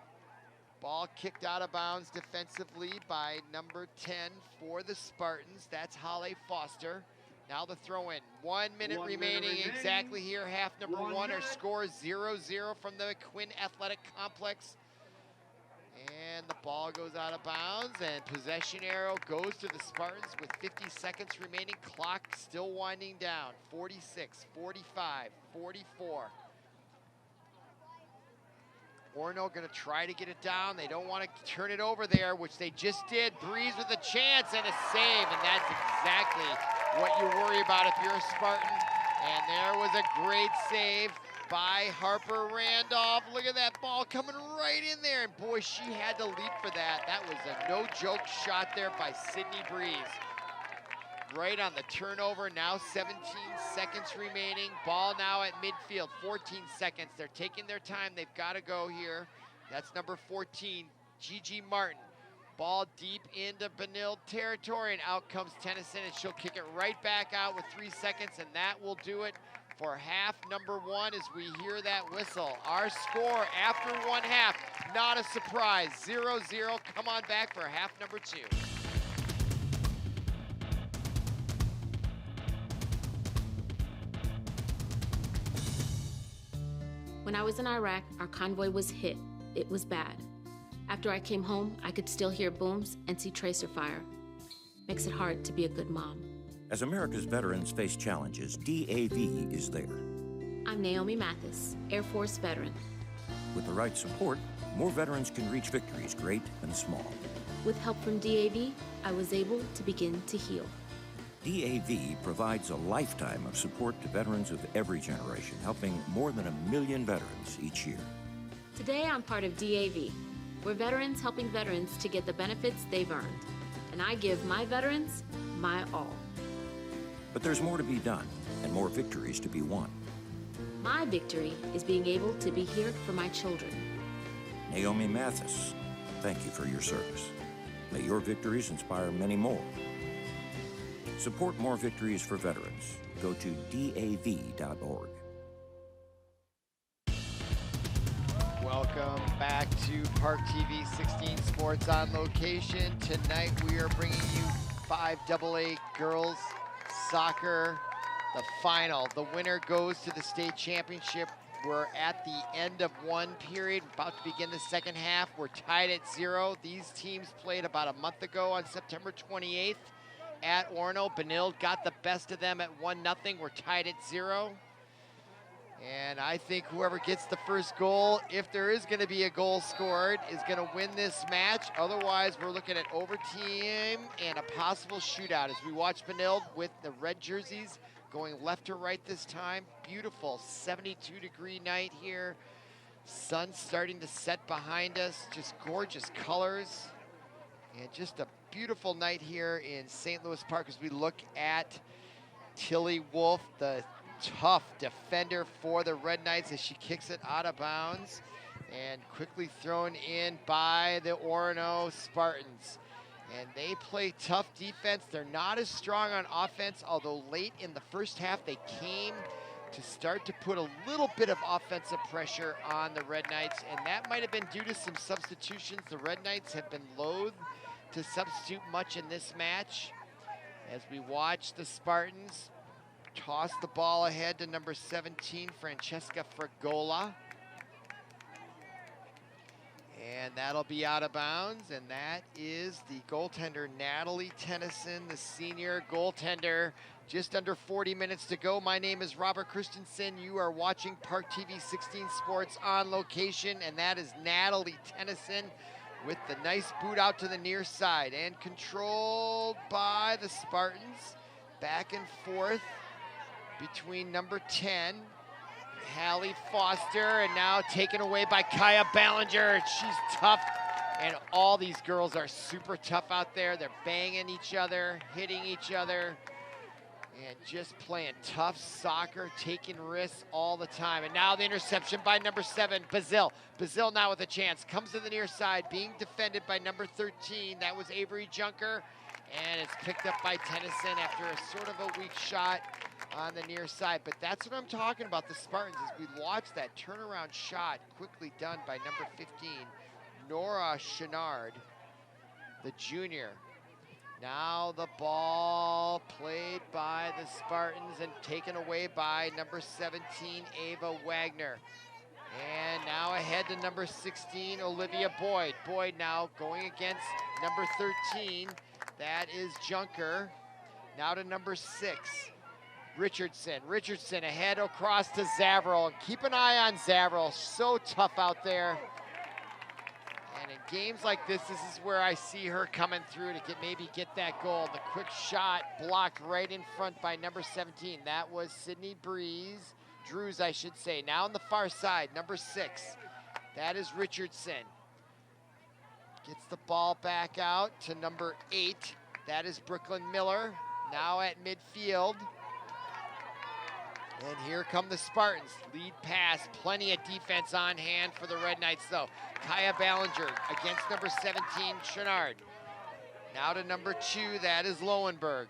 Ball kicked out of bounds defensively by number 10 for the Spartans. That's Holly Foster. Now the throw in. 1 minute remaining exactly here. Half number one. Our score is 0-0 from the Quinn Athletic Complex. And the ball goes out of bounds, and possession arrow goes to the Spartans with 50 seconds remaining. Clock still winding down. 46, 45, 44. Orono going to try to get it down. They don't want to turn it over there, which they just did. Breeze with a chance and a save, and that's exactly what you worry about if you're a Spartan. And there was a great save by Harper Randolph. Look at that ball coming right in there, and boy, she had to leap for that. That was a no-joke shot there by Sydney Breeze. Right on the turnover. Now 17 seconds remaining. Ball now at midfield. 14 seconds. They're taking their time. They've got to go here. That's number 14, Gigi Martin. Ball deep into Benilde territory, and out comes Tennyson, and she'll kick it right back out with 3 seconds, and that will do it for half number one as we hear that whistle. Our score after one half, not a surprise, 0-0. Come on back for half number two. When I was in Iraq, our convoy was hit. It was bad. After I came home, I could still hear booms and see tracer fire. Makes it hard to be a good mom. As America's veterans face challenges, DAV is there. I'm Naomi Mathis, Air Force veteran. With the right support, more veterans can reach victories, great and small. With help from DAV, I was able to begin to heal. DAV provides a lifetime of support to veterans of every generation, helping more than 1 million veterans each year. Today, I'm part of DAV. We're veterans helping veterans to get the benefits they've earned. And I give my veterans my all. But there's more to be done and more victories to be won. My victory is being able to be here for my children. Naomi Mathis, thank you for your service. May your victories inspire many more. Support more victories for veterans. Go to DAV.org. Welcome back to ParkTV 16 Sports on Location. Tonight we are bringing you 5AA girls soccer, the final. The winner goes to the state championship. We're at the end of one period, about to begin the second half. We're tied at 0. These teams played about a month ago on September 28th at Orono. Benilde got the best of them at 1-0. We're tied at 0. And I think whoever gets the first goal, if there is going to be a goal scored, is going to win this match. Otherwise, we're looking at overtime and a possible shootout as we watch Benilde with the red jerseys going left to right this time. Beautiful 72-degree night here. Sun starting to set behind us. Just gorgeous colors. And just a beautiful night here in St. Louis Park as we look at Tilly Wolf, the tough defender for the Red Knights as she kicks it out of bounds and quickly thrown in by the Orono Spartans. And they play tough defense. They're not as strong on offense, although late in the first half they came to start to put a little bit of offensive pressure on the Red Knights, and that might have been due to some substitutions. The Red Knights have been loath to substitute much in this match as we watch the Spartans toss the ball ahead to number 17, Francesca Fragola. And that'll be out of bounds, and that is the goaltender, Natalie Tennyson, the senior goaltender. Just under 40 minutes to go. My name is Robert Christensen. You are watching ParkTV 16 Sports on Location, and that is Natalie Tennyson with the nice boot out to the near side and controlled by the Spartans. Back and forth between number 10, Hallie Foster, and now taken away by Kaya Ballinger. She's tough, and all these girls are super tough out there. They're banging each other, hitting each other, And just playing tough soccer, taking risks all the time. And now the interception by number 7, Bazil. Bazil now with a chance. Comes to the near side, being defended by number 13. That was Avery Junker. And it's picked up by Tennyson after a sort of a weak shot on the near side. But that's what I'm talking about, the Spartans, as we watch that turnaround shot quickly done by number 15, Nora Chenard, the junior. Now the ball played by the Spartans and taken away by number 17, Ava Wagner. And now ahead to number 16, Olivia Boyd. Boyd now going against number 13. That is Junker. Now to number 6, Richardson. Richardson ahead across to Zavril. Keep an eye on Zavril. So tough out there. And in games like this is where I see her coming through to maybe get that goal. The quick shot blocked right in front by number 17. That was Sydney Drews, I should say. Now on the far side, number 6. That is Richardson. Gets the ball back out to number 8. That is Brooklyn Miller. Now at midfield. And here come the Spartans. Lead pass, plenty of defense on hand for the Red Knights though. Kaya Ballinger against number 17, Chenard. Now to number 2, that is Lowenberg.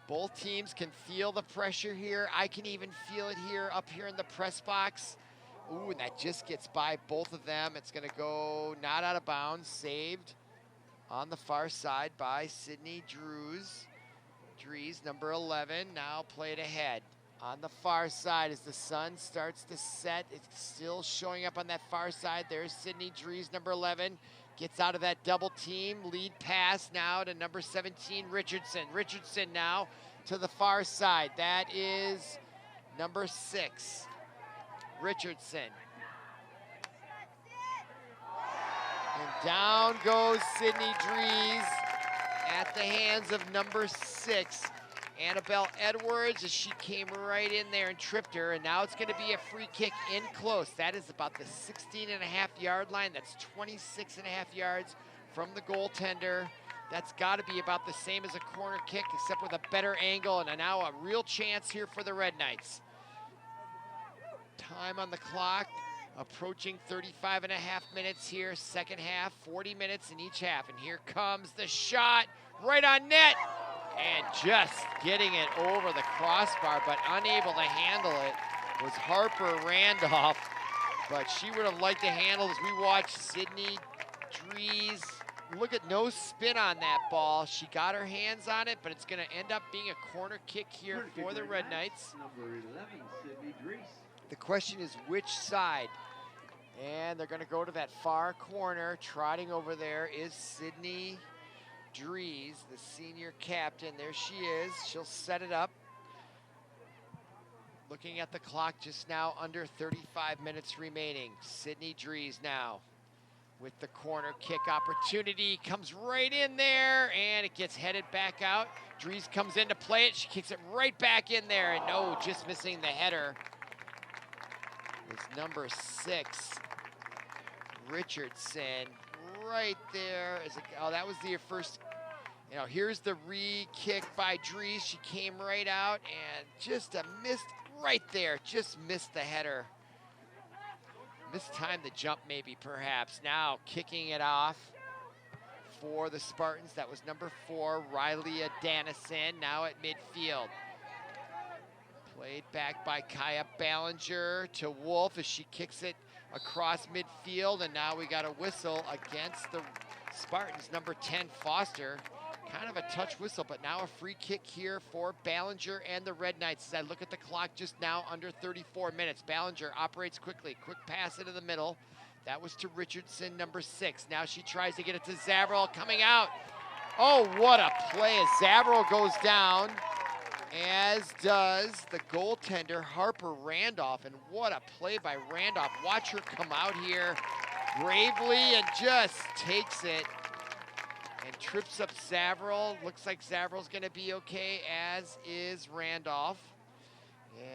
Both teams can feel the pressure here. I can even feel it here, up here in the press box. Ooh, and that just gets by both of them. It's gonna go not out of bounds, saved on the far side by Sydney Drews, number 11, now played ahead. On the far side as the sun starts to set, it's still showing up on that far side. There's Sydney Drees, number 11, gets out of that double team. Lead pass now to number 17, Richardson. Richardson now to the far side. That is number 6, Richardson. And down goes Sydney Drees at the hands of number 6, Annabelle Edwards, as she came right in there and tripped her. And now it's going to be a free kick in close. That is about the 16.5-yard line. That's 26.5 yards from the goaltender. That's got to be about the same as a corner kick, except with a better angle, and now a real chance here for the Red Knights. Time on the clock, approaching 35.5 minutes here, second half, 40 minutes in each half. And here comes the shot, right on net. And just getting it over the crossbar, but unable to handle it, was Harper Randolph. But she would have liked to handle as we watch Sydney Drees. Look at no spin on that ball. She got her hands on it, but it's going to end up being a corner kick here for the Red Knights. Number 11, Sydney Drees. The question is which side? And they're going to go to that far corner. Trotting over there is Sydney Drees, the senior captain. There she is. She'll set it up. Looking at the clock just now, under 35 minutes remaining. Sydney Drees now with the corner kick opportunity. Comes right in there, and it gets headed back out. Drees comes in to play it. She kicks it right back in there, and no, just missing the header. It's number 6, Richardson. Right there. Oh, that was the first. You know, here's the re-kick by Drees. She came right out and just missed right there. Just missed the header. Mistimed the jump maybe, perhaps. Now kicking it off for the Spartans. That was number 4, Riley Dannison, now at midfield. Played back by Kaya Ballinger to Wolf as she kicks it across midfield, and now we got a whistle against the Spartans. Number 10, Foster. Kind of a touch whistle, but now a free kick here for Ballinger and the Red Knights. As I look at the clock, just now under 34 minutes. Ballinger operates quickly. Quick pass into the middle. That was to Richardson, number 6. Now she tries to get it to Zavril, coming out. Oh, what a play as Zavril goes down, as does the goaltender, Harper Randolph. And what a play by Randolph. Watch her come out here bravely and just takes it and trips up Zavril. Looks like Zavril's going to be okay, as is Randolph.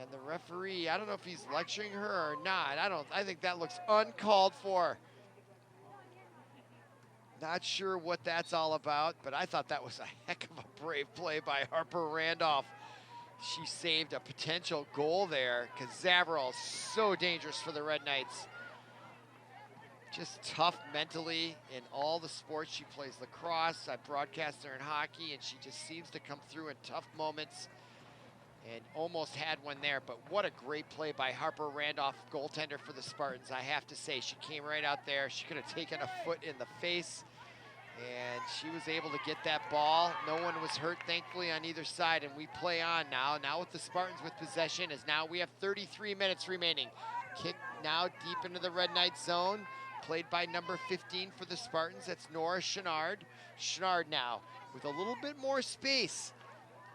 And the referee, I don't know if he's lecturing her or not. I think that looks uncalled for. Not sure what that's all about, but I thought that was a heck of a brave play by Harper Randolph. she saved a potential goal there because Zavril is so dangerous for the Red Knights. Just tough mentally in all the sports. She plays lacrosse. I broadcast her in hockey, and she just seems to come through in tough moments, and almost had one there. But what a great play by Harper Randolph, goaltender for the Spartans. I have to say, she came right out there. She could have taken a foot in the face, and she was able to get that ball. No one was hurt, thankfully, on either side, and we play on now. Now with the Spartans with possession, as now we have 33 minutes remaining. Kick now deep into the Red Knight zone. Played by number 15 for the Spartans, that's Nora Chenard. Chenard now with a little bit more space.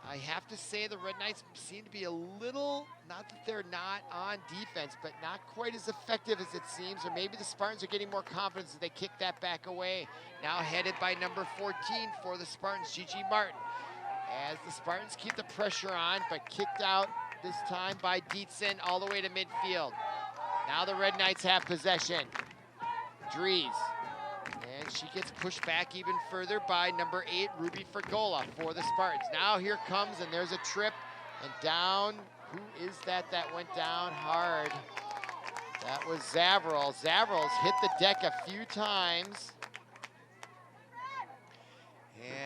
I have to say the Red Knights seem to be a little, not that they're not on defense, but not quite as effective as it seems, or maybe the Spartans are getting more confidence as they kick that back away. Now headed by number 14 for the Spartans, Gigi Martin. As the Spartans keep the pressure on, but kicked out this time by Dietzen all the way to midfield. Now the Red Knights have possession. Dries, and she gets pushed back even further by number 8, Ruby Fergola for the Spartans. Now here comes, and there's a trip, and down, who is that went down hard? That was Zavril. Zavril's hit the deck a few times.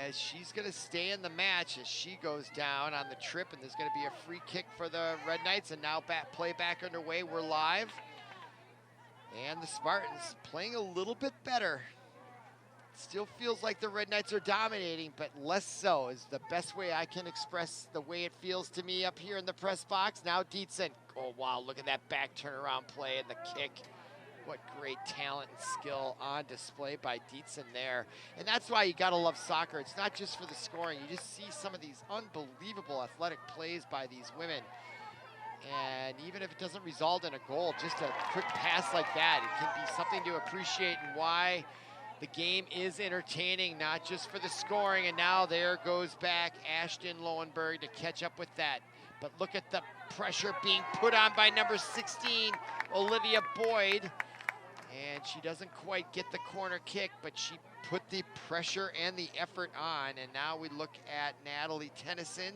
And she's gonna stay in the match as she goes down on the trip, and there's gonna be a free kick for the Red Knights, and now play back underway, we're live. And the Spartans playing a little bit better. Still feels like the Red Knights are dominating, but less so is the best way I can express the way it feels to me up here in the press box. Now Dietzen, oh wow, look at that back turnaround play and the kick. What great talent and skill on display by Dietzen there. And that's why you gotta love soccer. It's not just for the scoring. You just see some of these unbelievable athletic plays by these women. And even if it doesn't result in a goal, just a quick pass like that, it can be something to appreciate, and why the game is entertaining, not just for the scoring. And now there goes back Ashton Lowenberg to catch up with that. But look at the pressure being put on by number 16, Olivia Boyd. And she doesn't quite get the corner kick, but she put the pressure and the effort on. And now we look at Natalie Tennyson,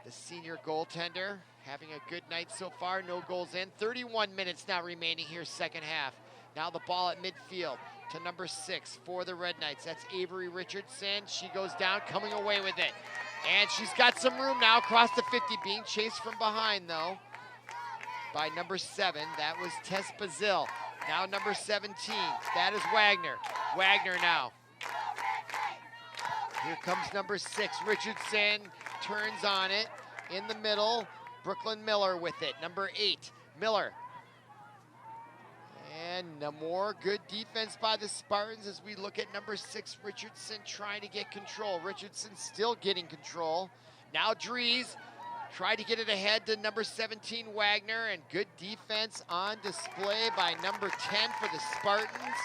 the senior goaltender, having a good night so far, no goals in. 31 minutes now remaining here, second half. Now the ball at midfield to number 6 for the Red Knights. That's Avery Richardson. She goes down, coming away with it. And she's got some room now across the 50, being chased from behind though by number 7. That was Tess Bazil. Now number 17, that is Wagner. Wagner now. Here comes number 6, Richardson, turns on it in the middle. Brooklyn Miller with it, number 8, Miller. And no more good defense by the Spartans as we look at number 6, Richardson, trying to get control. Richardson still getting control. Now Dries tried to get it ahead to number 17, Wagner, and good defense on display by number 10 for the Spartans,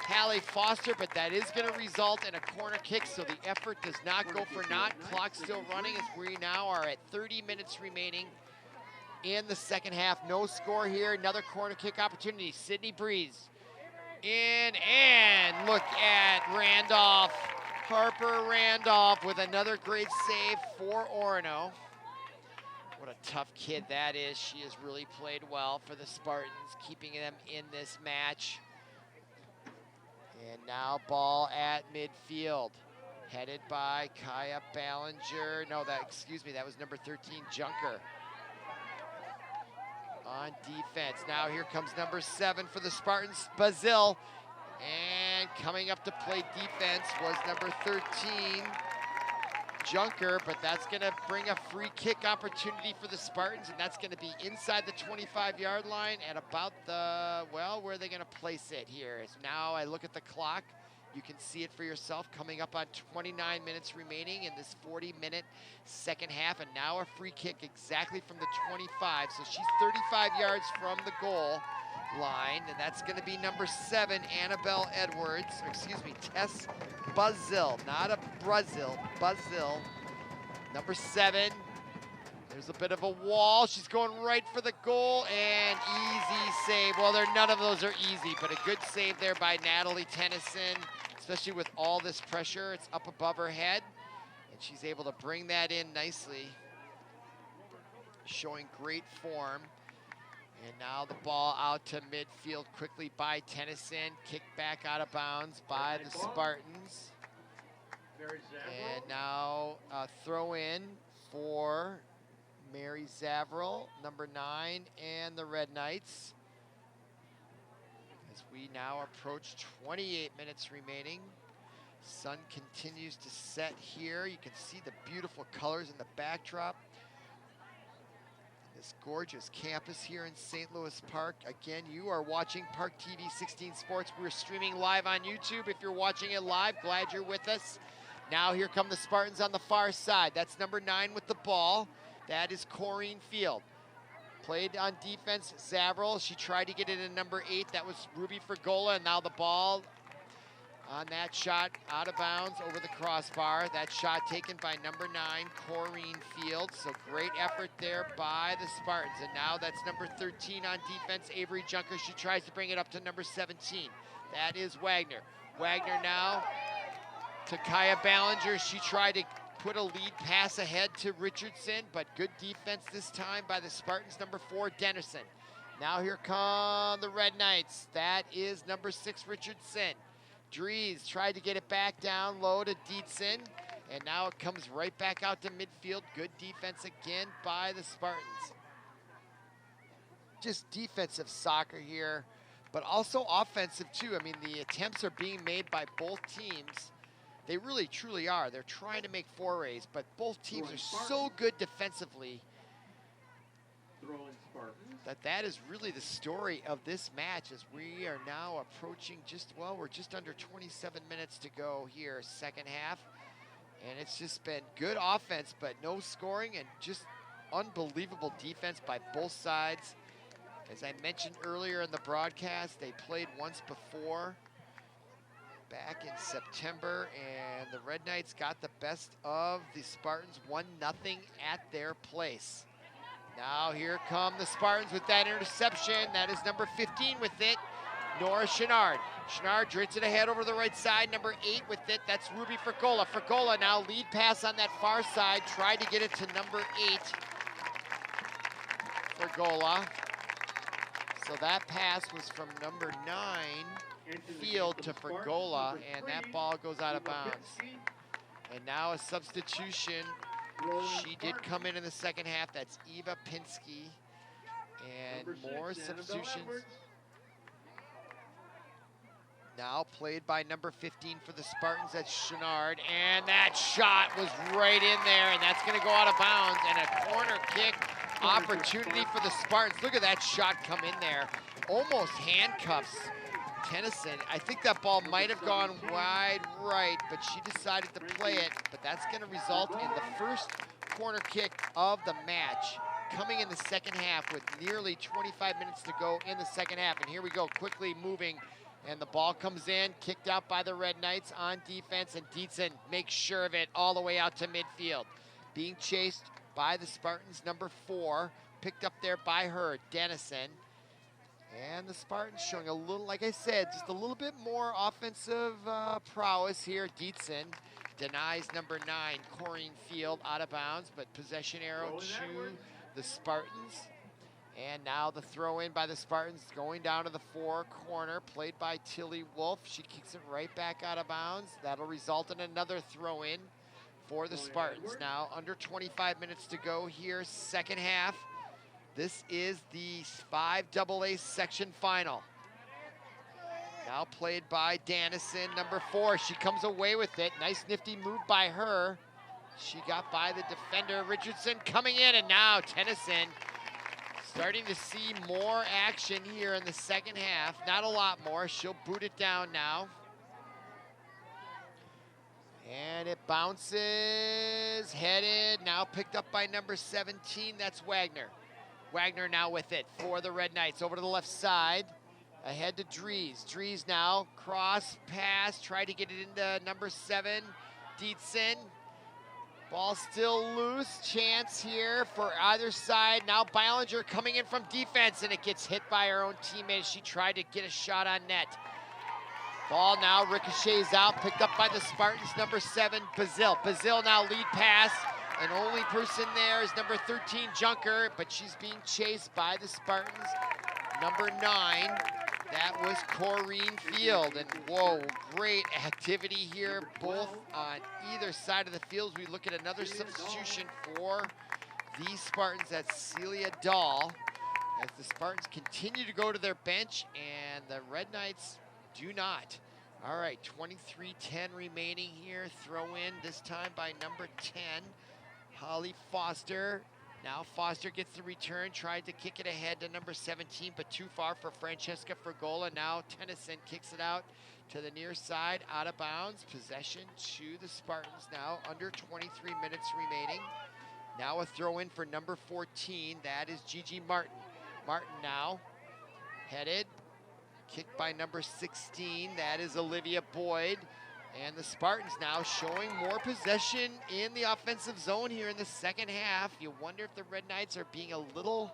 Hallie Foster, but that is going to result in a corner kick, so the effort does not go for naught. Clock still running as we now are at 30 minutes remaining in the second half. No score here. Another corner kick opportunity. Sydney Breeze in, and look at Randolph. Harper Randolph with another great save for Orono. What a tough kid that is. She has really played well for the Spartans, keeping them in this match. And now ball at midfield, headed by Kaya Ballinger. No, that was number 13, Junker. On defense. Now here comes number 7 for the Spartans, Bazil. And coming up to play defense was number 13, Junker, but that's gonna bring a free kick opportunity for the Spartans, and that's gonna be inside the 25-yard line at about the, well, where are they gonna place it here? As now I look at the clock, you can see it for yourself, coming up on 29 minutes remaining in this 40-minute second half, and now a free kick exactly from the 25, so she's 35 yards from the goal line, and that's gonna be number 7, Annabelle Edwards, or excuse me, Tess Bazil, not a Brazil, Bazil. Number 7, there's a bit of a wall, she's going right for the goal, and easy save. Well, none of those are easy, but a good save there by Natalie Tennyson, especially with all this pressure. It's up above her head, and she's able to bring that in nicely. showing great form. And now the ball out to midfield quickly by Tennyson. Kicked back out of bounds by the Spartans. And now a throw in for Mary Zavril, number 9, and the Red Knights. As we now approach 28 minutes remaining. Sun continues to set here. You can see the beautiful colors in the backdrop. This gorgeous campus here in St. Louis Park. Again, you are watching ParkTV 16 Sports. We're streaming live on YouTube. If you're watching it live, glad you're with us. Now here come the Spartans on the far side. That's number 9 with the ball. That is Corrine Field. Played on defense, Zavril. She tried to get it in number 8. That was Ruby Fergola, and now the ball on that shot out of bounds over the crossbar. That shot taken by number 9, Corrine Field. So great effort there by the Spartans. And now that's number 13 on defense, Avery Junker. She tries to bring it up to number 17. That is Wagner. Wagner now to Kaya Ballinger. She tried to put a lead pass ahead to Richardson, but good defense this time by the Spartans, number 4, Dennison. Now here come the Red Knights. That is number 6, Richardson. Dries tried to get it back down low to Dietzen, and now it comes right back out to midfield. Good defense again by the Spartans. Just defensive soccer here, but also offensive too. I mean, the attempts are being made by both teams. They really, truly are. They're trying to make forays, but both teams are so good defensively that is really the story of this match, as we are now approaching we're just under 27 minutes to go here, second half. And it's just been good offense, but no scoring, and just unbelievable defense by both sides. As I mentioned earlier in the broadcast, they played once before back in September, and the Red Knights got the best of the Spartans, 1-0 at their place. Now here come the Spartans with that interception. That is number 15 with it, Nora Chenard. Chenard drifts it ahead over the right side, number 8 with it. That's Ruby Fergola. Fergola now lead pass on that far side. Tried to get it to number 8, Fergola. So that pass was from number 9, Field, to Fergola, and that ball goes out of bounds. And now a substitution. She did come in the second half. That's Eva Pinsky. And more substitutions. Now played by number 15 for the Spartans. That's Chenard. And that shot was right in there, and that's going to go out of bounds. And a corner kick opportunity for the Spartans. Look at that shot come in there. Almost handcuffs Tennyson. I think that ball might have gone wide right, but she decided to play it. But that's going to result in the first corner kick of the match coming in the second half with nearly 25 minutes to go in the second half. And here we go, quickly moving. And the ball comes in, kicked out by the Red Knights on defense, and Dietzen makes sure of it all the way out to midfield. Being chased by the Spartans, number 4, picked up there by her, Dennison. And the Spartans showing a little, like I said, just a little bit more offensive prowess here. Dietzen denies number 9, Corrine Field, out of bounds, but possession arrow to the Spartans. And now the throw in by the Spartans going down to the 4 corner, played by Tilly Wolf. She kicks it right back out of bounds. That'll result in another throw in for the Spartans. Now under 25 minutes to go here, second half. This is the 5AA section final. Now played by Dennison, number 4. She comes away with it. Nice nifty move by her. She got by the defender. Richardson coming in, and now Tennyson starting to see more action here in the second half. Not a lot more. She'll boot it down now. And it bounces, headed, now picked up by number 17. That's Wagner. Wagner now with it for the Red Knights. Over to the left side, ahead to Dries. Dries now, cross, pass, try to get it into number 7, Dietzen. Ball still loose, chance here for either side. Now Ballinger coming in from defense, and it gets hit by her own teammate. She tried to get a shot on net. Ball now ricochets out, picked up by the Spartans, number 7, Bazil. Bazil now lead pass and only person there is number 13, Junker, but she's being chased by the Spartans. Number 9, that was Corrine Field. And whoa, great activity here, both on either side of the field. We look at another substitution for the Spartans. That's Celia Dahl, as the Spartans continue to go to their bench and the Red Knights do not. All right, 23:10 remaining here. Throw in this time by number 10, Holly Foster. Now Foster gets the return, tried to kick it ahead to number 17, but too far for Francesca Fergola. Now Tennyson kicks it out to the near side, out of bounds. Possession to the Spartans now, under 23 minutes remaining. Now a throw in for number 14, that is Gigi Martin. Martin now headed, kicked by number 16, that is Olivia Boyd. And the Spartans now showing more possession in the offensive zone here in the second half. You wonder if the Red Knights are being a little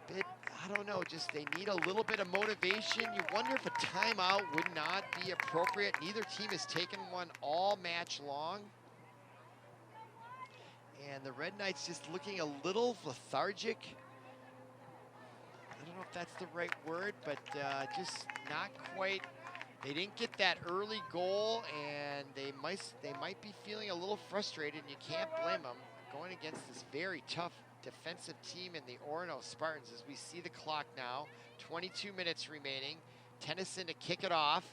bit, I don't know, just they need a little bit of motivation. You wonder if a timeout would not be appropriate. Neither team has taken one all match long. And the Red Knights just looking a little lethargic. I don't know if that's the right word, but just not quite. They didn't get that early goal, and they might be feeling a little frustrated, and you can't blame them going against this very tough defensive team in the Orono Spartans. As we see the clock now, 22 minutes remaining. Tennyson to kick it off,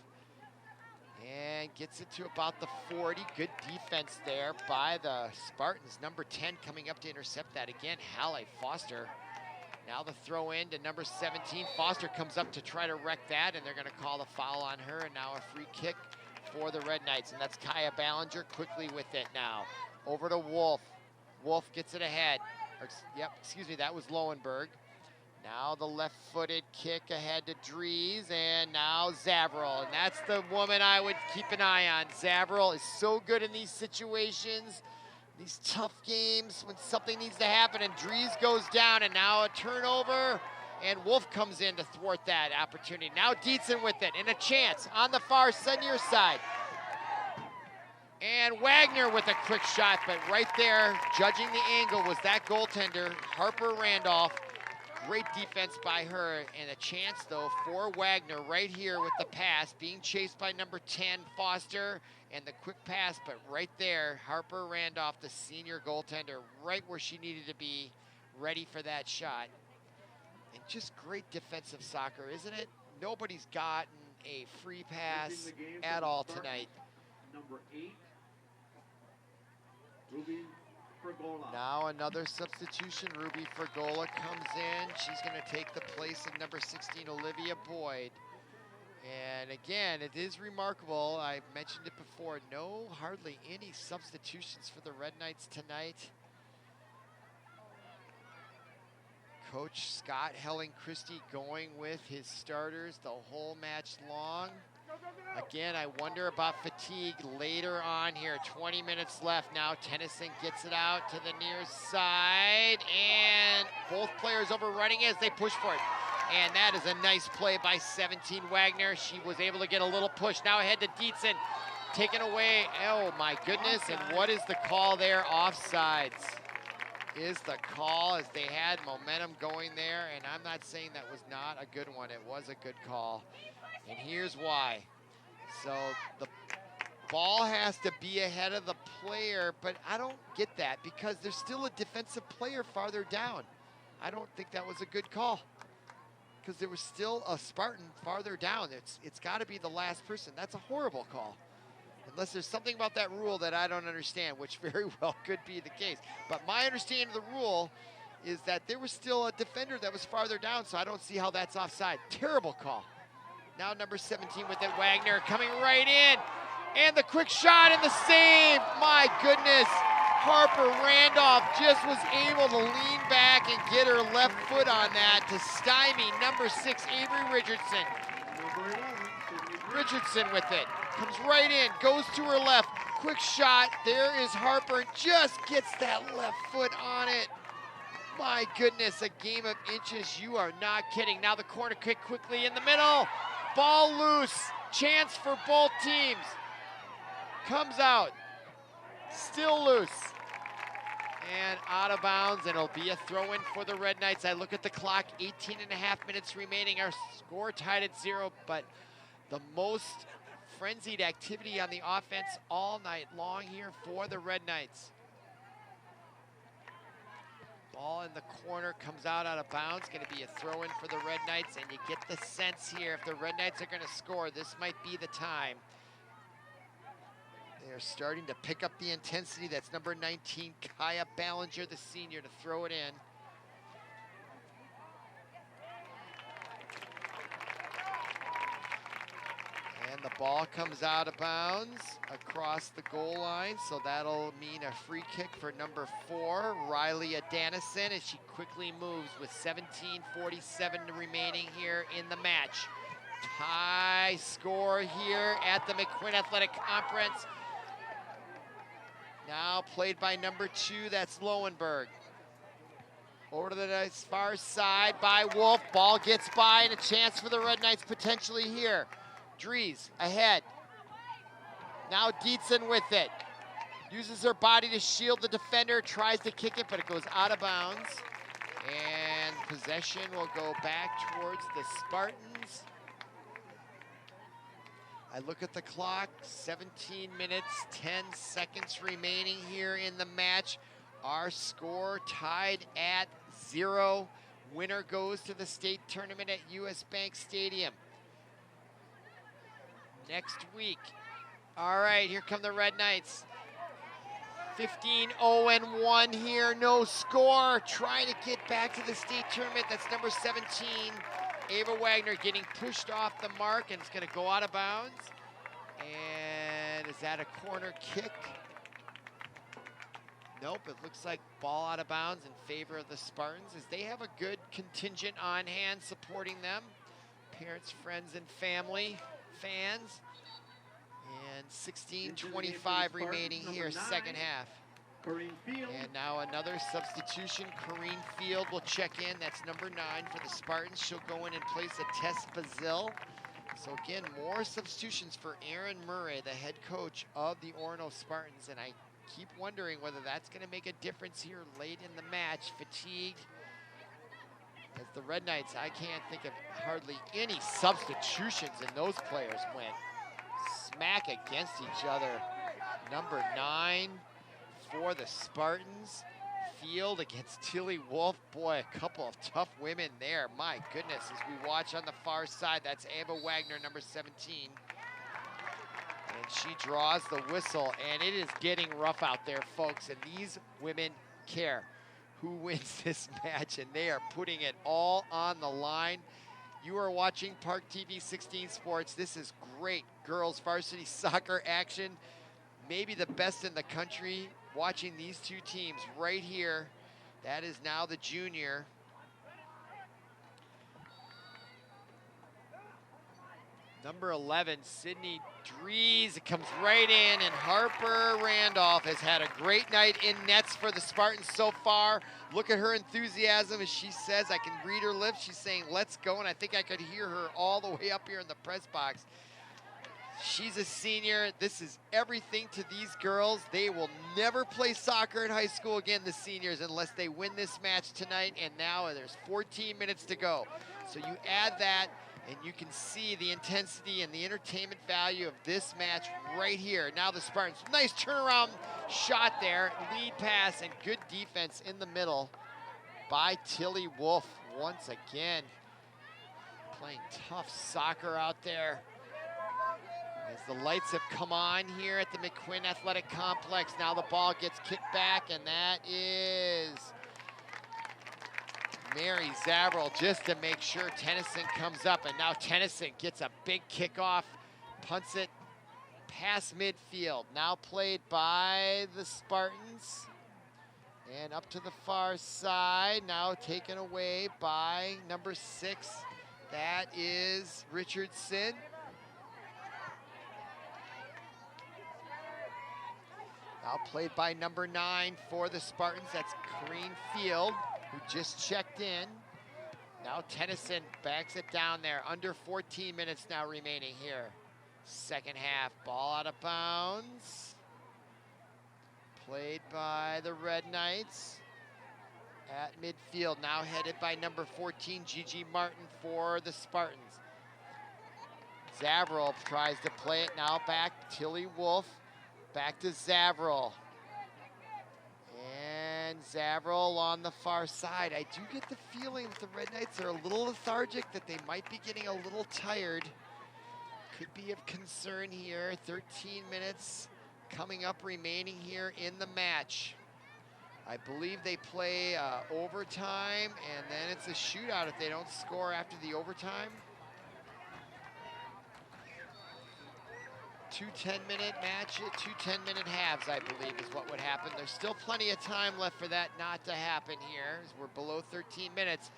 and gets it to about the 40. Good defense there by the Spartans. Number 10 coming up to intercept that again, Hallie Foster. Now the throw in to number 17. Foster comes up to try to wreck that, and they're going to call the foul on her, and now a free kick for the Red Knights, and that's Kaya Ballinger quickly with it now. Over to Wolf. Wolf gets it ahead. Excuse me, that was Lowenberg. Now the left-footed kick ahead to Dries, and now Zavril, and that's the woman I would keep an eye on. Zavril is so good in these situations, these tough games when something needs to happen, and Dries goes down, and now a turnover, and Wolf comes in to thwart that opportunity. Now Dietzen with it, and a chance on the far near side. And Wagner with a quick shot, but right there, judging the angle, was that goaltender, Harper Randolph. Great defense by her, and a chance, though, for Wagner right here with the pass, being chased by number 10, Foster, and the quick pass, but right there, Harper Randolph, the senior goaltender, right where she needed to be, ready for that shot. And just great defensive soccer, isn't it? Nobody's gotten a free pass at all tonight. Number 8, Ruby Fergola. Now another substitution. Ruby Fergola comes in. She's going to take the place of number 16, Olivia Boyd. And again, it is remarkable. I mentioned it before. Hardly any substitutions for the Red Knights tonight. Coach Scott Helling Christie going with his starters the whole match long. Again, I wonder about fatigue later on here. 20 minutes left now. Tennyson gets it out to the near side, and both players overrunning as they push for it. And that is a nice play by 17 Wagner. She was able to get a little push. Now ahead to Dietzen, taken away. Oh my goodness, and what is the call there? Offsides is the call, as they had momentum going there, and I'm not saying that was not a good one. It was a good call. And here's why. So the ball has to be ahead of the player, but I don't get that because there's still a defensive player farther down. I don't think that was a good call because there was still a Spartan farther down. It's got to be the last person. That's a horrible call. Unless there's something about that rule that I don't understand, which very well could be the case. But my understanding of the rule is that there was still a defender that was farther down, so I don't see how that's offside. Terrible call. Now number 17 with it, Wagner coming right in. And the quick shot and the save. My goodness. Harper Randolph just was able to lean back and get her left foot on that to stymie number 6, Avery Richardson. Number 11, Richardson with it. Comes right in, goes to her left. Quick shot. There is Harper, and just gets that left foot on it. My goodness, a game of inches. You are not kidding. Now the corner kick quickly in the middle. Ball loose. Chance for both teams. Comes out. Still loose. And out of bounds, and it'll be a throw-in for the Red Knights. I look at the clock, 18.5 minutes remaining. Our score tied at 0, but the most frenzied activity on the offense all night long here for the Red Knights. Ball in the corner, comes out of bounds. Going to be a throw-in for the Red Knights, and you get the sense here, if the Red Knights are going to score, this might be the time. They're starting to pick up the intensity. That's number 19, Kaya Ballinger, the senior, to throw it in. And the ball comes out of bounds across the goal line, so that'll mean a free kick for number 4, Riley Adanison, as she quickly moves with 17:47 remaining here in the match. Tie score here at the McQuinn Athletic Conference. Now played by number 2, that's Lowenberg. Over to the far side by Wolf. Ball gets by, and a chance for the Red Knights potentially here. Dries ahead. Now Dietzen with it. Uses her body to shield the defender, tries to kick it, but it goes out of bounds. And possession will go back towards the Spartans. I look at the clock, 17 minutes, 10 seconds remaining here in the match. Our score tied at 0. Winner goes to the state tournament at US Bank Stadium next week. All right, here come the Red Knights. 15-0-1 here, no score. Trying to get back to the state tournament. That's number 17, Ava Wagner, getting pushed off the mark, and it's going to go out of bounds. And is that a corner kick? Nope, it looks like ball out of bounds in favor of the Spartans, as they have a good contingent on hand supporting them. Parents, friends, and family, fans. And 16:25 remaining here, second half. And now another substitution. Corrine Field will check in. That's number 9 for the Spartans. She'll go in and place a Tess Bazil. So again, more substitutions for Aaron Murray, the head coach of the Orono Spartans. And I keep wondering whether that's going to make a difference here late in the match. Fatigued. As the Red Knights, I can't think of hardly any substitutions, and those players went smack against each other. Number 9 for the Spartans. Field against Tilly Wolf. Boy, a couple of tough women there. My goodness, as we watch on the far side, that's Ava Wagner, number 17. And she draws the whistle, and it is getting rough out there, folks, and these women care who wins this match, and they are putting it all on the line. You are watching ParkTV 16 Sports. This is great girls varsity soccer action. Maybe the best in the country. Watching these two teams right here. That is now the junior. Number 11, Sydney Dries, it comes right in, and Harper Randolph has had a great night in nets for the Spartans so far. Look at her enthusiasm as she says, I can read her lips. She's saying, let's go, and I think I could hear her all the way up here in the press box. She's a senior. This is everything to these girls. They will never play soccer in high school again, the seniors, unless they win this match tonight, and now there's 14 minutes to go. So you add that, and you can see the intensity and the entertainment value of this match right here. Now the Spartans, nice turnaround shot there, lead pass, and good defense in the middle by Tilly Wolf once again. Playing tough soccer out there. As the lights have come on here at the McQuinn Athletic Complex, now the ball gets kicked back, and that is Mary Zavril, just to make sure Tennyson comes up, and now Tennyson gets a big kickoff, punts it past midfield. Now played by the Spartans, and up to the far side, now taken away by number 6. That is Richardson. Now played by number 9 for the Spartans, that's Corrine Field, who just checked in. Now Tennyson backs it down there. Under 14 minutes now remaining here. Second half, ball out of bounds. Played by the Red Knights. At midfield, now headed by number 14, Gigi Martin for the Spartans. Zavril tries to play it now back, Tilly Wolf, back to Zavril. And Zavril on the far side. I do get the feeling that the Red Knights are a little lethargic, that they might be getting a little tired. Could be of concern here. 13 minutes coming up remaining here in the match. I believe they play overtime, and then it's a shootout if they don't score after the overtime. 2 10-minute matches, 2 10-minute halves, I believe, is what would happen. There's still plenty of time left for that not to happen here, as we're below 13 minutes,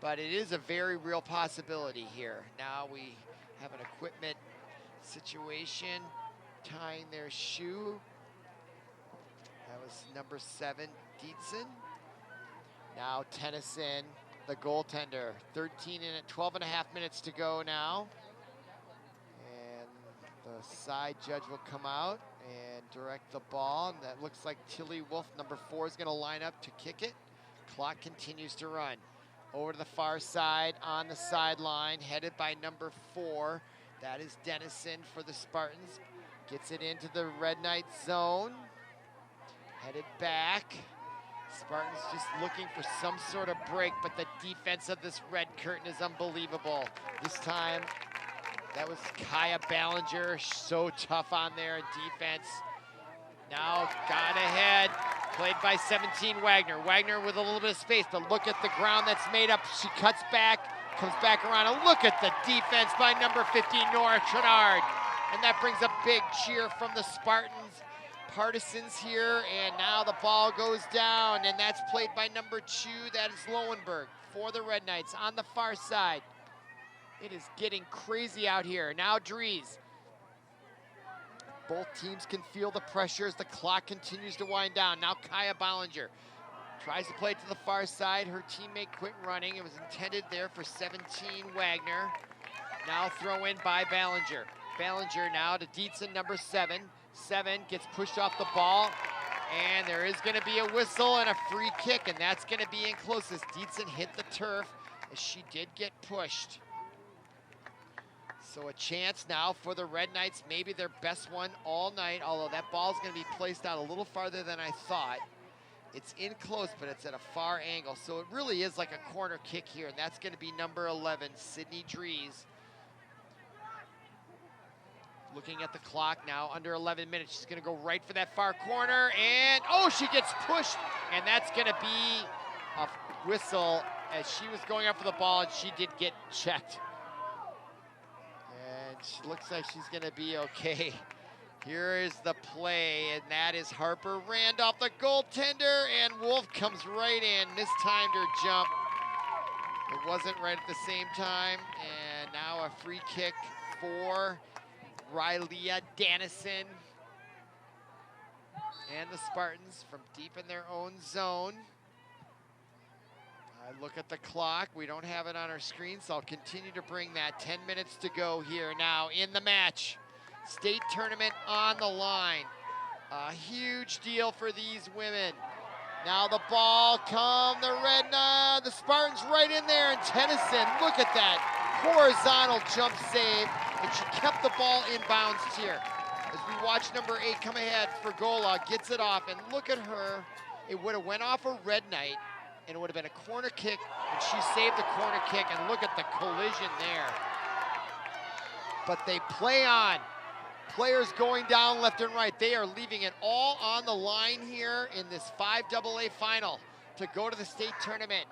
but it is a very real possibility here. Now we have an equipment situation, tying their shoe. That was number 7, Dietzen. Now Tennyson, the goaltender. 12 and a half minutes to go now. And the side judge will come out and direct the ball. And that looks like Tilly Wolf, number 4, is going to line up to kick it. Clock continues to run. Over to the far side on the sideline, headed by number 4. That is Dennison for the Spartans. Gets it into the Red Knight zone. Headed back. Spartans just looking for some sort of break, but the defense of this red curtain is unbelievable. This time, that was Kaya Ballinger, so tough on there in defense. Now got ahead, played by 17, Wagner. Wagner with a little bit of space, but look at the ground that's made up. She cuts back, comes back around, and look at the defense by number 15, Nora Chenard. And that brings a big cheer from the Spartans partisans here, and now the ball goes down, and that's played by number 2, that is Lowenberg for the Red Knights on the far side. It is getting crazy out here. Now Dries. Both teams can feel the pressure as the clock continues to wind down. Now Kaya Ballinger tries to play it to the far side. Her teammate quit running. It was intended there for 17, Wagner. Now throw in by Ballinger. Ballinger now to Dietzen, number 7. 7 gets pushed off the ball, and there is going to be a whistle and a free kick, and that's going to be in close as Dietzen hit the turf as she did get pushed. So a chance now for the Red Knights, maybe their best one all night, although that ball's going to be placed out a little farther than I thought. It's in close, but it's at a far angle, so it really is like a corner kick here, and that's going to be number 11, Sydney Dries. Looking at the clock now, under 11 minutes. She's going to go right for that far corner, and oh, she gets pushed, and that's going to be a whistle as she was going up for the ball, and she did get checked. And she looks like she's going to be okay. Here is the play, and that is Harper Randolph, the goaltender, and Wolf comes right in, mistimed her jump. It wasn't right at the same time, and now a free kick for Rylea Dennison and the Spartans from deep in their own zone. I look at the clock. We don't have it on our screen, so I'll continue to bring that. 10 minutes to go here now in the match. State tournament on the line. A huge deal for these women. Now the ball come, the Spartans right in there, and Tennyson, look at that horizontal jump save, and she kept the ball inbounds here. As we watch number 8 come ahead for Gola, gets it off, and look at her. It would have went off a Red Knight, and it would have been a corner kick, and she saved the corner kick, and look at the collision there. But they play on. Players going down left and right. They are leaving it all on the line here in this 5AA final to go to the state tournament.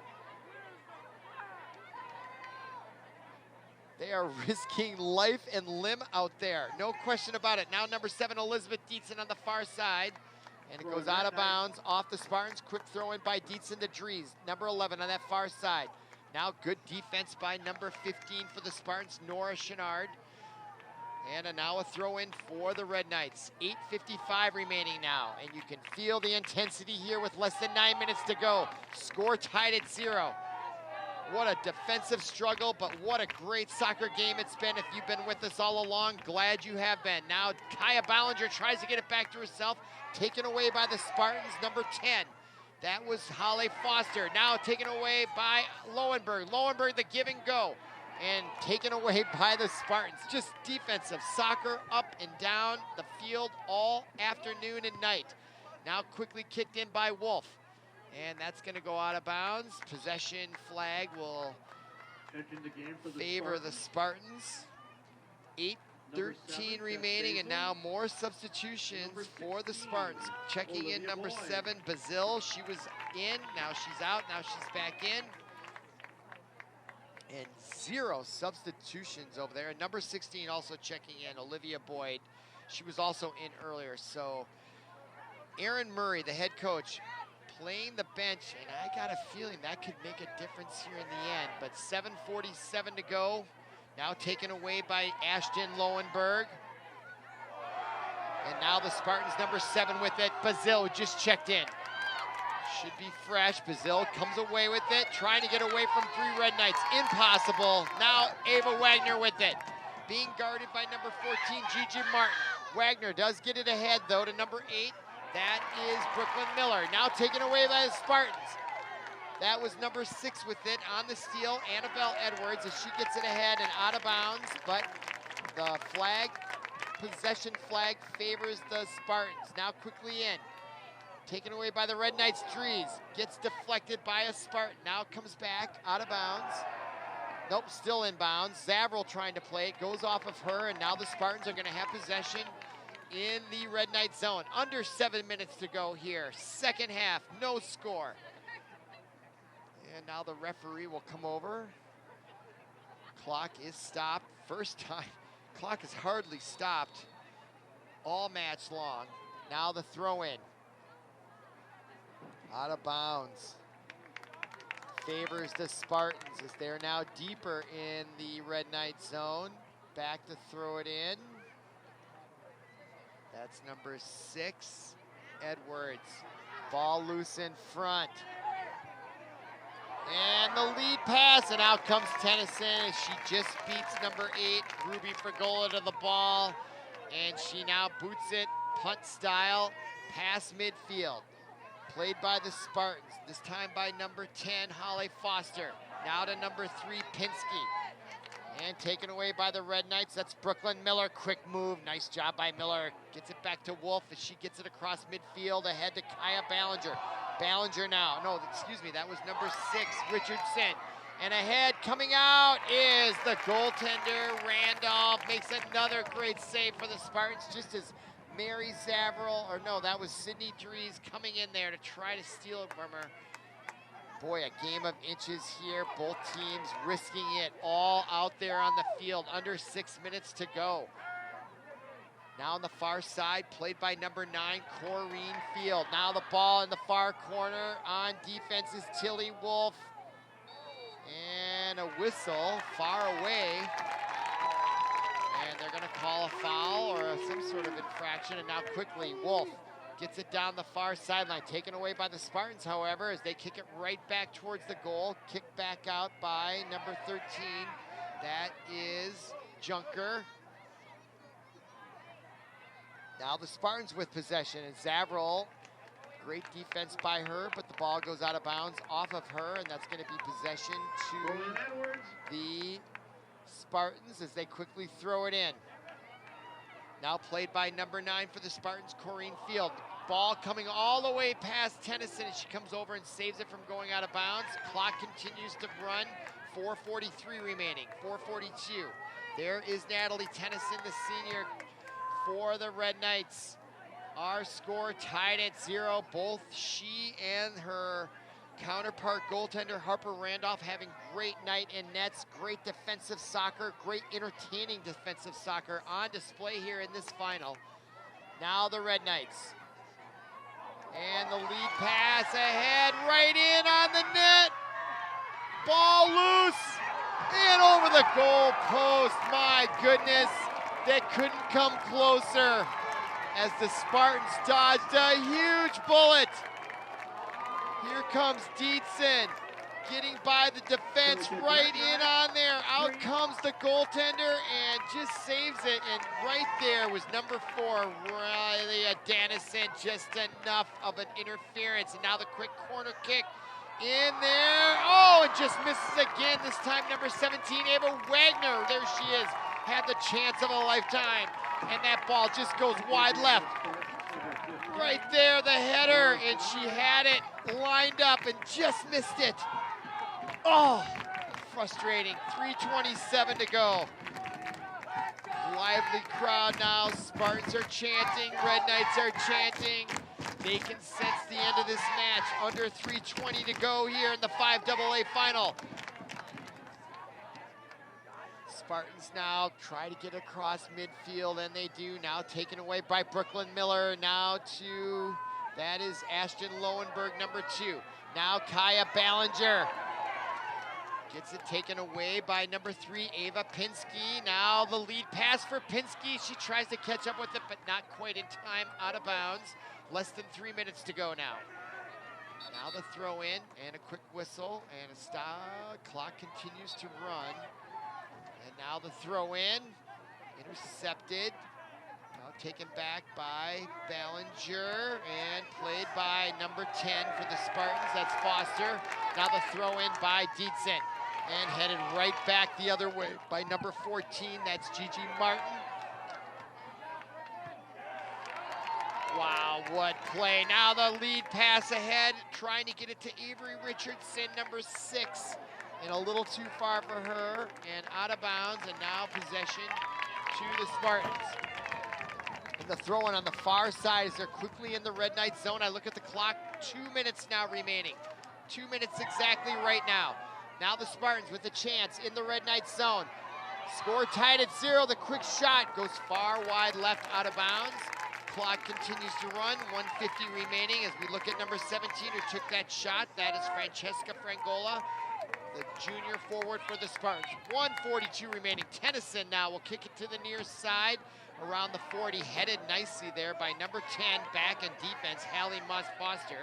They are risking life and limb out there. No question about it. Now number 7, Elizabeth Dietzen on the far side. And it goes out of bounds off the Spartans. Quick throw in by Dietzen to Dries. Number 11 on that far side. Now good defense by number 15 for the Spartans, Nora Chenard. And now a throw in for the Red Knights. 8:55 remaining now. And you can feel the intensity here with less than 9 minutes to go. Score tied at 0. What a defensive struggle, but what a great soccer game it's been. If you've been with us all along, glad you have been. Now Kaya Ballinger tries to get it back to herself, taken away by the Spartans, number 10. That was Holly Foster. Now taken away by Lowenberg. Lowenberg, the give and go. And taken away by the Spartans. Just defensive soccer up and down the field all afternoon and night. Now quickly kicked in by Wolf. And that's going to go out of bounds. Possession flag will favor the Spartans. 8:13 remaining, and now more substitutions for the Spartans. Checking in number 7, Bazil. She was in, now she's out, now she's back in. And 0 substitutions over there. And number 16 also checking in, Olivia Boyd. She was also in earlier. So Aaron Murray, the head coach, playing the bench, and I got a feeling that could make a difference here in the end. But 7:47 to go. Now taken away by Ashton Lowenberg. And now the Spartans, number 7 with it. Bazil just checked in. Should be fresh. Bazil comes away with it, trying to get away from 3 Red Knights. Impossible. Now Ava Wagner with it. Being guarded by number 14, Gigi Martin. Wagner does get it ahead, though, to number 8. That is Brooklyn Miller. Now taken away by the Spartans. That was number 6 with it on the steal, Annabelle Edwards, as she gets it ahead and out of bounds. But the flag, possession flag, favors the Spartans. Now quickly in. Taken away by the Red Knights, Dries. Gets deflected by a Spartan. Now comes back, out of bounds. Nope, still in bounds. Zavril trying to play it, goes off of her, and now the Spartans are going to have possession in the Red Knight zone. Under 7 minutes to go here. Second half, no score. And now the referee will come over. Clock is stopped. First time, clock is hardly stopped all match long. Now the throw in. Out of bounds. Favors the Spartans as they're now deeper in the Red Knight zone. Back to throw it in. That's number 6, Edwards. Ball loose in front. And the lead pass, and out comes Tennyson as she just beats number 8, Ruby Frigola, to the ball. And she now boots it, punt style, past midfield. Played by the Spartans, this time by number 10, Holly Foster. Now to number 3, Pinsky. And taken away by the Red Knights, that's Brooklyn Miller. Quick move, nice job by Miller. Gets it back to Wolf as she gets it across midfield, ahead to Kaya Ballinger. Ballinger now, no, excuse me, that was number 6, Richardson. And ahead, coming out, is the goaltender, Randolph. Makes another great save for the Spartans, just as Mary Zavril, or no, that was Sydney Dries coming in there to try to steal it from her. Boy, a game of inches here. Both teams risking it all out there on the field. Under 6 minutes to go. Now on the far side, played by number 9, Corrine Field. Now the ball in the far corner. On defense is Tilly Wolf. And a whistle far away. And they're going to call a foul or some sort of infraction. And now quickly, Wolf gets it down the far sideline. Taken away by the Spartans, however, as they kick it right back towards the goal. Kicked back out by number 13. That is Junker. Now the Spartans with possession, and Zavril, great defense by her, but the ball goes out of bounds off of her, and that's going to be possession to the Spartans as they quickly throw it in. Now played by number 9 for the Spartans, Corrine Field. Ball coming all the way past Tennyson, and she comes over and saves it from going out of bounds. Clock continues to run, 4:43 remaining, 4:42. There is Natalie Tennyson, the senior, for the Red Knights. Our score tied at 0. Both she and her counterpart goaltender Harper Randolph having great night in nets, great defensive soccer, great entertaining defensive soccer on display here in this final. Now the Red Knights. And the lead pass ahead, right in on the net. Ball loose and over the goal post. My goodness, that couldn't come closer as the Spartans dodged a huge bullet. Here comes Dietzen. getting by the defense, right in on there. Out comes the goaltender and just saves it. And right there was number 4, Riley Dennison. Just enough of an interference. And now the quick corner kick in there. Oh, and just misses again. This time number 17, Ava Wagner. There she is. Had the chance of a lifetime. And that ball just goes wide left. Right there, the header, and she had it lined up and just missed it. Oh, frustrating. 3:27 to go. Lively crowd now. Spartans are chanting. Red Knights are chanting. They can sense the end of this match. Under 3:20 to go here in the 5AA final. Spartans now try to get across midfield, and they do. Now taken away by Brooklyn Miller. Now to, that is Ashton Lowenberg, number 2. Now Kaya Ballinger. Gets it taken away by number 3, Ava Pinsky. Now the lead pass for Pinsky. She tries to catch up with it, but not quite in time, out of bounds. Less than 3 minutes to go now. Now the throw in, and a quick whistle, and a stop. Clock continues to run. And now the throw in, intercepted. Now taken back by Ballinger and played by number 10 for the Spartans, that's Foster. Now the throw in by Dietzen and headed right back the other way by number 14, that's Gigi Martin. Wow, what play. Now the lead pass ahead, trying to get it to Avery Richardson, number 6. And a little too far for her, and out of bounds, and now possession to the Spartans. And the throw-in on the far side as they're quickly in the Red Knight zone. I look at the clock, 2 minutes now remaining. 2 minutes exactly right now. Now the Spartans with a chance in the Red Knight zone. Score tied at 0, the quick shot goes far wide left, out of bounds. Clock continues to run, 1:50 remaining as we look at number 17 who took that shot. That is Francesca Frangola, the junior forward for the Spartans. 1:42 remaining. Tennyson now will kick it to the near side around the 40. Headed nicely there by number 10, back in defense, Hallie Moss Foster.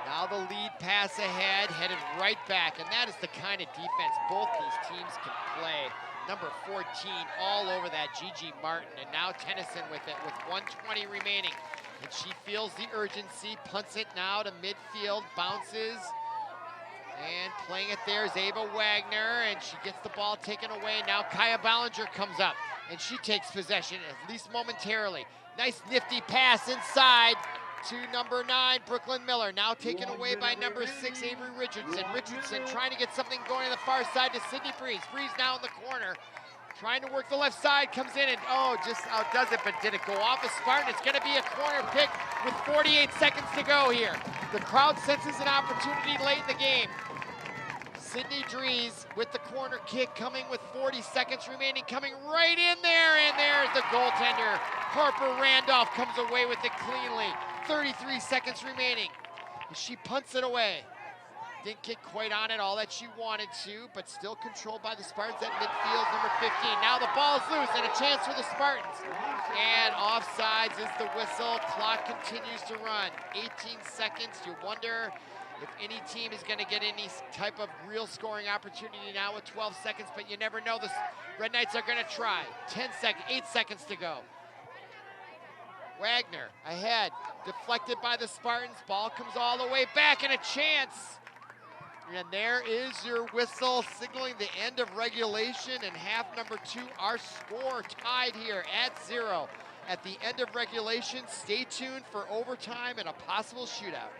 Now the lead pass ahead, headed right back, and that is the kind of defense both these teams can play. Number 14 all over that, Gigi Martin, and now Tennyson with it with 1:20 remaining. And she feels the urgency, punts it now to midfield, bounces, and playing it there is Ava Wagner, and she gets the ball taken away. Now Kaya Ballinger comes up, and she takes possession, at least momentarily. Nice nifty pass inside to number 9, Brooklyn Miller. Now taken away by number 6, Avery Richardson. Richardson trying to get something going on the far side to Sydney Breeze. Breeze now in the corner, trying to work the left side, comes in and, oh, just outdoes it, but did it go off a Spartan? It's gonna be a corner pick with 48 seconds to go here. The crowd senses an opportunity late in the game. Sydney Drees with the corner kick coming with 40 seconds remaining, coming right in there, and there's the goaltender. Harper Randolph comes away with it cleanly. 33 seconds remaining. She punts it away. Didn't get quite on it all that she wanted to, but still controlled by the Spartans at midfield, number 15. Now the ball's loose and a chance for the Spartans. And offsides is the whistle. Clock continues to run. 18 seconds. You wonder if any team is going to get any type of real scoring opportunity now with 12 seconds, but you never know. The Red Knights are going to try. 8 seconds to go. Wagner ahead, deflected by the Spartans. Ball comes all the way back, and a chance. And there is your whistle signaling the end of regulation and half number 2. Our score tied here at 0 at the end of regulation. Stay tuned for overtime and a possible shootout.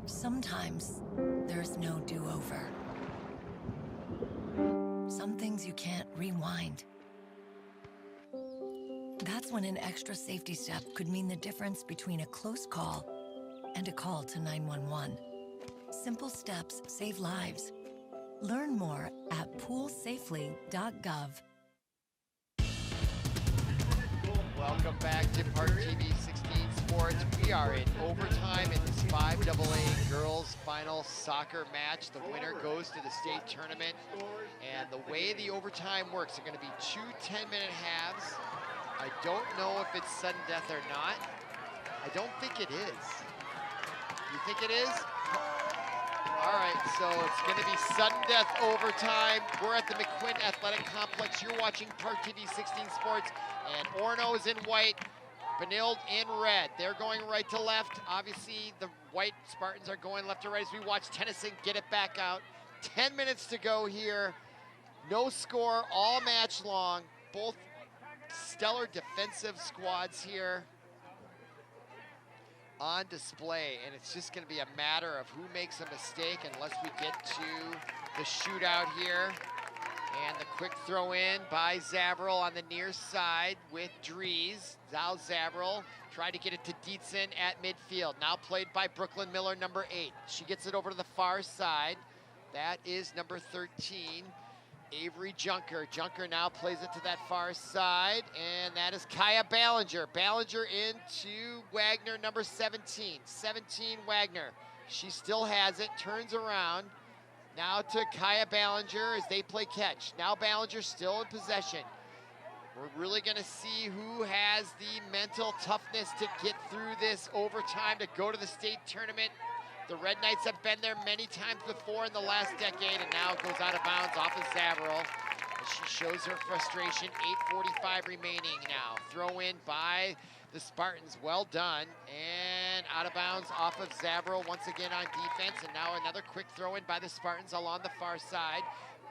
Sometimes there's no do-over. Some things you can't rewind. That's when an extra safety step could mean the difference between a close call and a call to 911. Simple steps save lives. Learn more at poolsafely.gov. Welcome back to ParkTV 16 Sports. We are in overtime in this 5AA girls final soccer match. The winner goes to the state tournament. And the way the overtime works, they're going to be 2 10-minute halves. I don't know if it's sudden death or not. I don't think it is. You think it is? All right, so it's going to be sudden death overtime. We're at the McQuinn Athletic Complex. You're watching ParkTV 16 Sports, and Orono is in white, Benilde in red. They're going right to left. Obviously, the white Spartans are going left to right as we watch Tennyson get it back out. 10 minutes to go here. No score, all match long. Both stellar defensive squads here on display, and it's just going to be a matter of who makes a mistake unless we get to the shootout here. And the quick throw in by Zavril on the near side with Dries. Zal Zavril tried to get it to Dietzen at midfield. Now played by Brooklyn Miller, number 8. She gets it over to the far side. That is number 13. Avery Junker. Junker now plays it to that far side, and that is Kaya Ballinger. Ballinger into Wagner, number 17. 17, Wagner. She still has it, turns around. Now to Kaya Ballinger as they play catch. Now Ballinger still in possession. We're really going to see who has the mental toughness to get through this overtime to go to the state tournament. The Red Knights have been there many times before in the last decade, and now it goes out of bounds off of Zavril. She shows her frustration. 8:45 remaining now. Throw in by the Spartans. Well done. And out of bounds off of Zavril once again on defense. And now another quick throw in by the Spartans along the far side.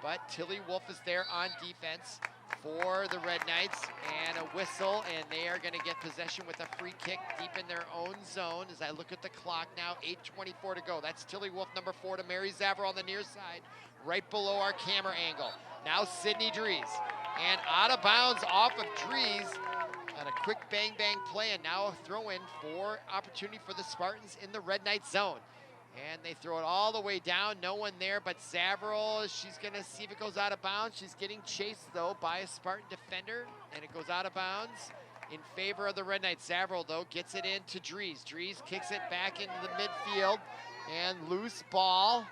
But Tilly Wolf is there on defense for the Red Knights, and a whistle, and they are going to get possession with a free kick deep in their own zone. As I look at the clock now, 8:24 to go. That's Tilly Wolf, number 4, to Mary Zavril on the near side, right below our camera angle. Now Sydney Dries, and out of bounds off of Dries, and a quick bang-bang play, and now a throw-in for opportunity for the Spartans in the Red Knight zone. And they throw it all the way down, no one there but Zavril. She's gonna see if it goes out of bounds. She's getting chased though by a Spartan defender, and it goes out of bounds in favor of the Red Knights. Zavril though gets it into Dries. Dries kicks it back into the midfield, and loose ball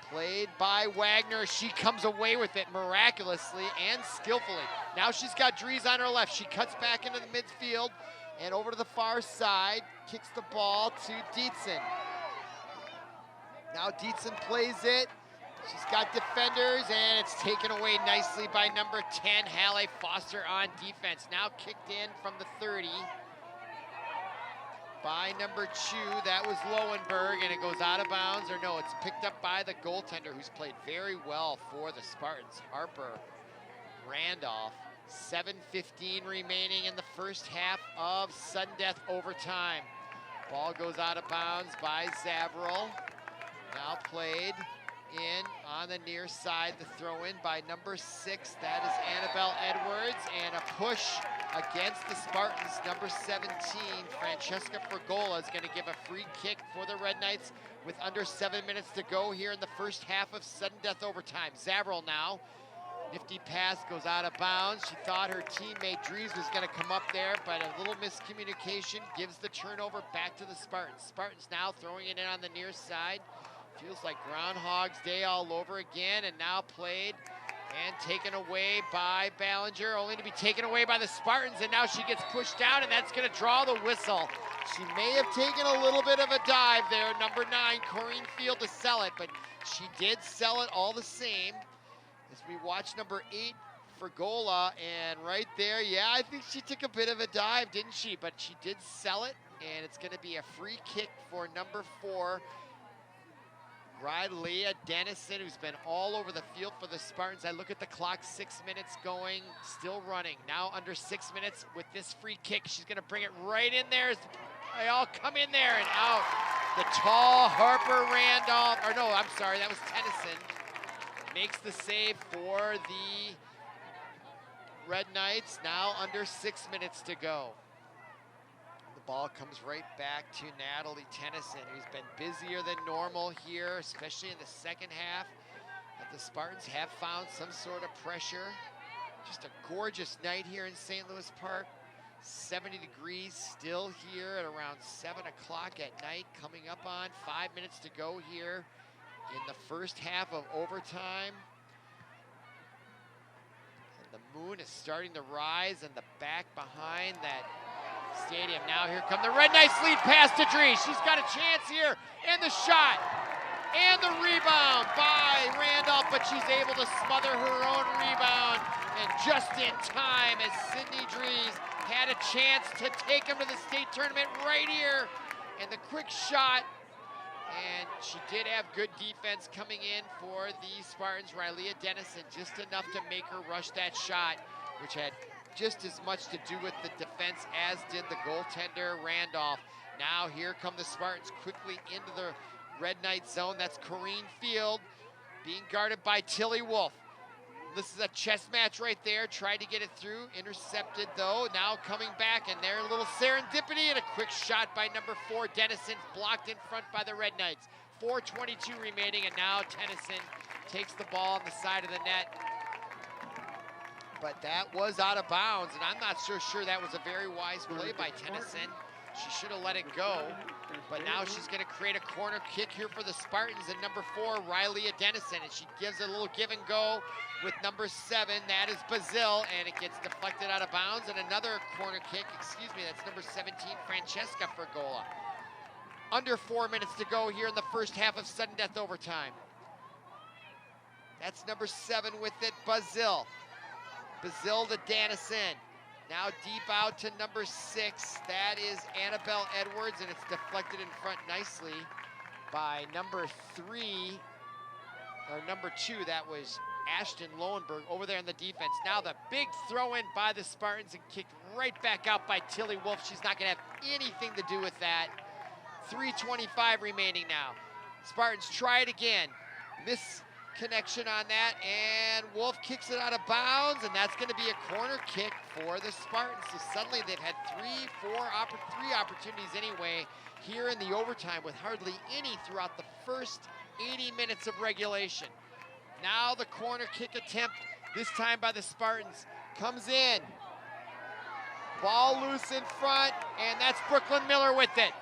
played by Wagner. She comes away with it miraculously and skillfully. Now she's got Dries on her left. She cuts back into the midfield and over to the far side, kicks the ball to Dietzen. Now Dietzen plays it. She's got defenders, and it's taken away nicely by number 10, Halle Foster on defense. Now kicked in from the 30 by number 2. That was Lowenberg, and it goes out of bounds. Or no, it's picked up by the goaltender, who's played very well for the Spartans, Harper Randolph. 7:15 remaining in the first half of sudden death overtime. Ball goes out of bounds by Zavril. Now played in on the near side, the throw in by number 6, that is Annabelle Edwards, and a push against the Spartans. Number 17, Francesca Fragola, is going to give a free kick for the Red Knights with under 7 minutes to go here in the first half of sudden death overtime. Zavril now, nifty pass goes out of bounds. She thought her teammate Dries was going to come up there, but a little miscommunication gives the turnover back to the Spartans. Spartans now throwing it in on the near side. Feels like Groundhog's Day all over again, and now played and taken away by Ballinger, only to be taken away by the Spartans, and now she gets pushed down, and that's going to draw the whistle. She may have taken a little bit of a dive there, number 9, Corrine Field, to sell it, but she did sell it all the same. As we watch number 8, Fragola, and right there, yeah, I think she took a bit of a dive, didn't she? But she did sell it, and it's going to be a free kick for number 4, Leah Dennison, who's been all over the field for the Spartans. I look at the clock, 6 minutes going, still running. Now under 6 minutes with this free kick. She's going to bring it right in there. They all come in there and out. The tall Harper Randolph, or no, I'm sorry, that was Tennyson, makes the save for the Red Knights. Now under 6 minutes to go. Ball comes right back to Natalie Tennyson, who's been busier than normal here, especially in the second half. But the Spartans have found some sort of pressure. Just a gorgeous night here in St. Louis Park. 70 degrees still here at around 7 o'clock at night, coming up on 5 minutes to go here in the first half of overtime. And the moon is starting to rise in the back behind that stadium. Now here come the Red Knights, lead pass to Dree. She's got a chance here, and the shot, and the rebound by Randolph, but she's able to smother her own rebound, and just in time as Sydney Drees had a chance to take him to the state tournament right here, and the quick shot, and she did have good defense coming in for the Spartans. Rylea Dennison just enough to make her rush that shot, which had just as much to do with the defense as did the goaltender, Randolph. Now here come the Spartans quickly into the Red Knight zone. That's Corrine Field being guarded by Tilly Wolf. This is a chess match right there. Tried to get it through, intercepted though. Now coming back, and there a little serendipity and a quick shot by number 4, Dennison, blocked in front by the Red Knights. 4:22 remaining, and now Tennyson takes the ball on the side of the net. But that was out of bounds, and I'm not so sure that was a very wise play by Tennyson. She should have let it go, but now she's going to create a corner kick here for the Spartans, and number 4, Rylea Dennison, and she gives a little give and go with number 7, that is Bazil, and it gets deflected out of bounds, and another corner kick, that's number 17, Francesca Fergola. Under 4 minutes to go here in the first half of sudden death overtime. That's number 7 with it, Bazil. Bazil to Dennison. Now deep out to number 6, that is Annabelle Edwards, and it's deflected in front nicely by number 3, or number 2, that was Ashton Lowenberg over there on the defense. Now the big throw in by the Spartans and kicked right back out by Tilly Wolf. She's not gonna have anything to do with that. 3:25 remaining now. Spartans try it again. Misconnection on that, and Wolf kicks it out of bounds, and that's going to be a corner kick for the Spartans. So suddenly they've had three opportunities anyway here in the overtime, with hardly any throughout the first 80 minutes of regulation. Now the corner kick attempt, this time by the Spartans, comes in. Ball loose in front, and that's Brooklyn Miller with it.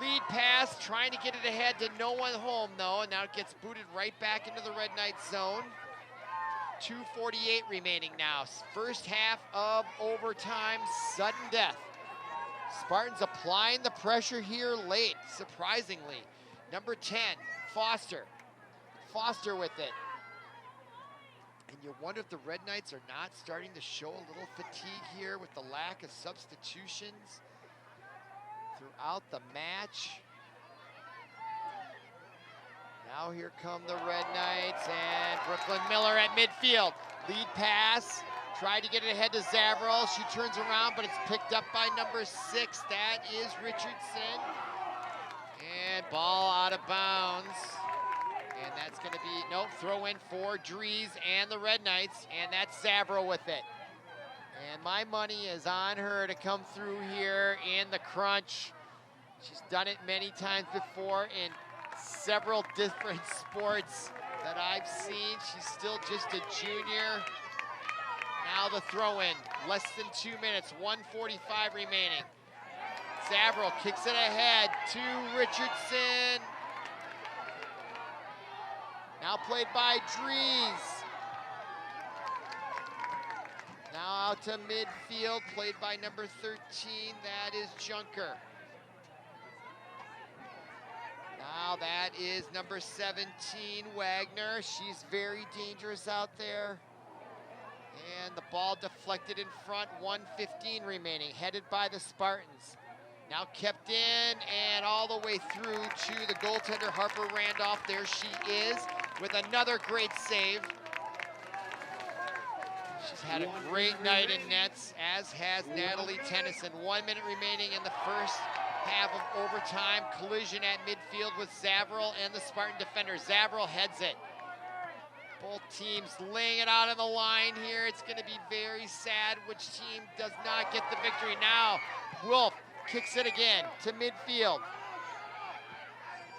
Lead pass, trying to get it ahead to no one home though, and now it gets booted right back into the Red Knights zone. 2:48 remaining now. First half of overtime, sudden death. Spartans applying the pressure here late, surprisingly. Number 10, Foster. Foster with it. And you wonder if the Red Knights are not starting to show a little fatigue here with the lack of substitutions throughout the match. Now here come the Red Knights, and Brooklyn Miller at midfield. Lead pass, tried to get it ahead to Zavril. She turns around, but it's picked up by number 6. That is Richardson. And ball out of bounds. And that's gonna be, nope, throw in for Drees and the Red Knights, and that's Zavril with it. And my money is on her to come through here in the crunch. She's done it many times before in several different sports that I've seen. She's still just a junior. Now the throw in, less than 2 minutes, 1:45 remaining. Zavril kicks it ahead to Richardson. Now played by Drees. Now out to midfield, played by number 13, that is Junker. Now that is number 17, Wagner. She's very dangerous out there. And the ball deflected in front, 1:15 remaining, headed by the Spartans. Now kept in and all the way through to the goaltender, Harper Randolph. There she is with another great save. She's had a great night in nets, as has Natalie Tennyson. 1 minute remaining in the first half of overtime. Collision at midfield with Zavril and the Spartan defender. Zavril heads it. Both teams laying it out on the line here. It's going to be very sad which team does not get the victory. Now, Wolf kicks it again to midfield.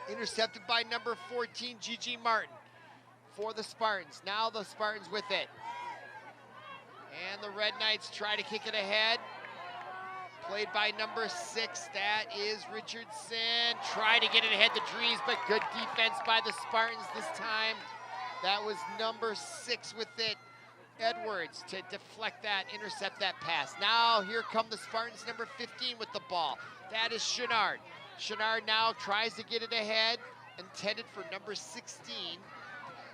Intercepted by number 14, Gigi Martin for the Spartans. Now the Spartans with it. And the Red Knights try to kick it ahead. played by number 6. That is Richardson. Try to get it ahead to Dries, but good defense by the Spartans this time. That was number 6 with it. Edwards to deflect that, intercept that pass. Now here come the Spartans, number 15 with the ball. That is Chenard. Chenard now tries to get it ahead, intended for number 16,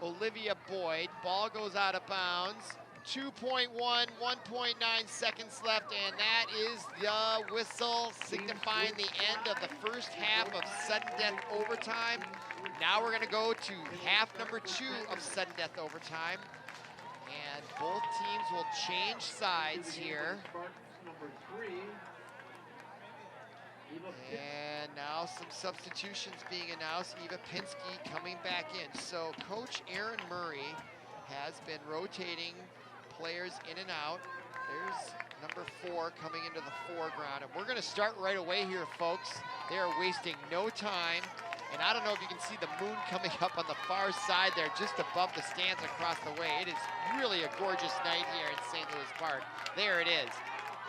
Olivia Boyd. Ball goes out of bounds. 2.1, 1.9 seconds left, and that is the whistle signifying the end of the first half of sudden death overtime. Now we're gonna go to half number 2 of sudden death overtime. And both teams will change sides here. And now some substitutions being announced. Eva Pinsky coming back in. So Coach Aaron Murray has been rotating players in and out. There's number 4 coming into the foreground. And we're gonna start right away here, folks. They are wasting no time. And I don't know if you can see the moon coming up on the far side there, just above the stands across the way. It is really a gorgeous night here in St. Louis Park. There it is,